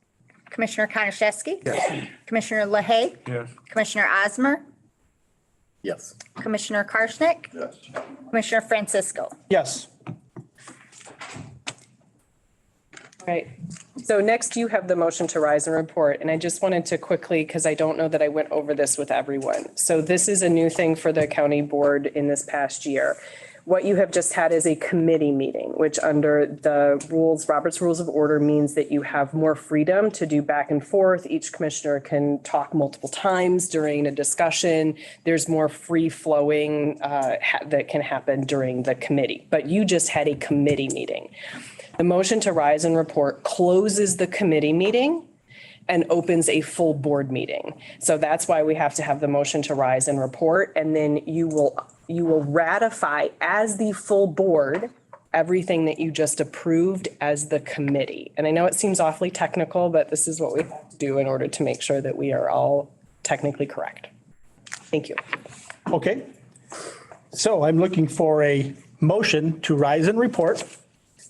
Commissioner Konashevsky. Yes. Commissioner LaHaye, Yes. Commissioner Osmer, Yes. Commissioner Karshnick, Yes. Commissioner Francisco. Yes. Right. So next you have the motion to rise and report. And I just wanted to quickly, because I don't know that I went over this with everyone. So this is a new thing for the county board in this past year. What you have just had is a committee meeting, which under the rules, Robert's Rules of Order, means that you have more freedom to do back and forth. Each commissioner can talk multiple times during a discussion. There's more free flowing that can happen during the committee. But you just had a committee meeting. The motion to rise and report closes the committee meeting and opens a full board meeting. So that's why we have to have the motion to rise and report. And then you will ratify as the full board everything that you just approved as the committee. And I know it seems awfully technical, but this is what we have to do in order to make sure that we are all technically correct. Thank you. Okay. So I'm looking for a motion to rise and report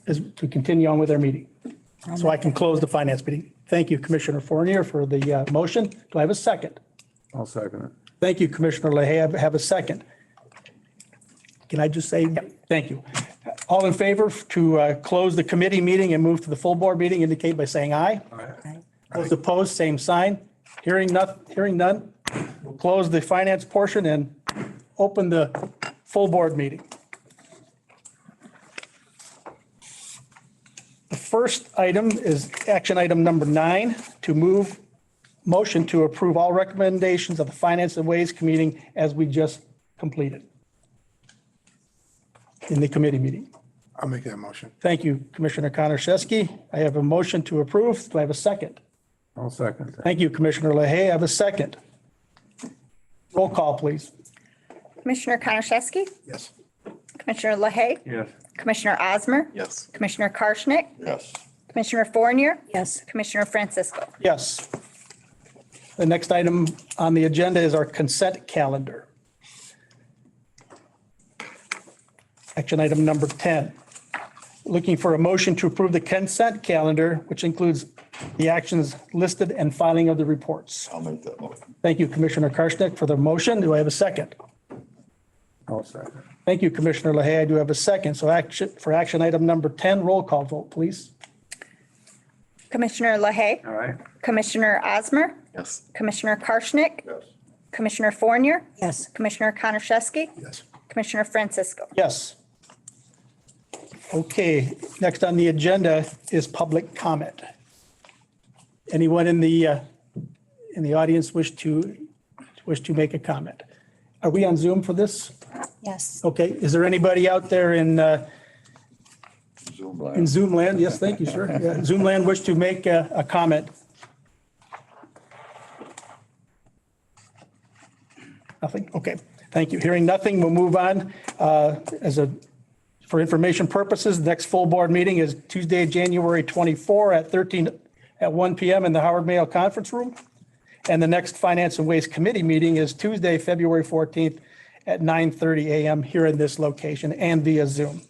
as to continue on with our meeting. So I can close the finance meeting. Thank you, Commissioner Fournier, for the motion. Do I have a second? I'll second it. Thank you, Commissioner LaHaye. Have a second. Can I just say, thank you. All in favor to close the committee meeting and move to the full board meeting indicate by saying aye. Aye. Those opposed, same sign. Hearing none. We'll close the finance portion and open the full board meeting. The first item is action item number 9, to move motion to approve all recommendations of the Finance and Ways Committee as we just completed in the committee meeting. I'll make that motion. Thank you, Commissioner Konarski. I have a motion to approve. Do I have a second? I'll second that. Thank you, Commissioner LaHaye. I have a second. Roll call, please. Commissioner Konarski? Yes. Commissioner LaHaye? Yes. Commissioner Osmer? Yes. Commissioner Karshnick? Yes. Commissioner Fournier? Yes. Commissioner Francisco? Yes. The next item on the agenda is our consent calendar. Action item number 10. Looking for a motion to approve the consent calendar, which includes the actions listed and filing of the reports. I'll make that motion. Thank you, Commissioner Karshnick, for the motion. Do I have a second? I'll second. Thank you, Commissioner LaHaye. I do have a second. So action item number 10, roll call vote, please. Commissioner LaHaye? All right. Commissioner Osmer? Yes. Commissioner Karshnick? Yes. Commissioner Fournier? Yes. Commissioner Konarski? Yes. Commissioner Francisco? Yes. Okay, next on the agenda is public comment. Anyone in the audience wish to make a comment? Are we on Zoom for this? Yes. Okay, is there anybody out there in Zoom line. in Zoom land? Yes, thank you, sir. Yeah, Zoom land wish to make a comment? Nothing? Okay, thank you. Hearing nothing, we'll move on. For information purposes, the next full board meeting is Tuesday, January 24 at 1 p.m. in the Howard Mayo Conference Room. And the next Finance and Ways Committee meeting is Tuesday, February 14th at 9:30 a.m. here in this location and via Zoom.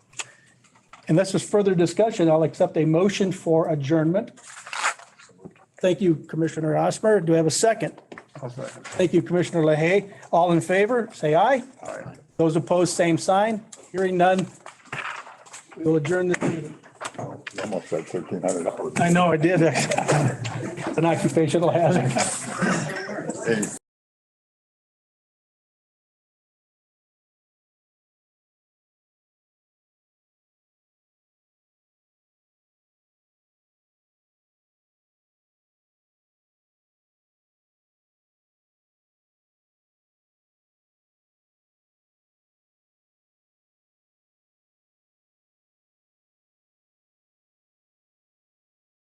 Unless there's further discussion, I'll accept a motion for adjournment. Thank you, Commissioner Osmer. Do I have a second? I'll second. Thank you, Commissioner LaHaye. All in favor, say aye. Aye. Those opposed, same sign. Hearing none, we will adjourn the meeting. You almost said $1,300. I know I did. It's an occupational hazard. Hey.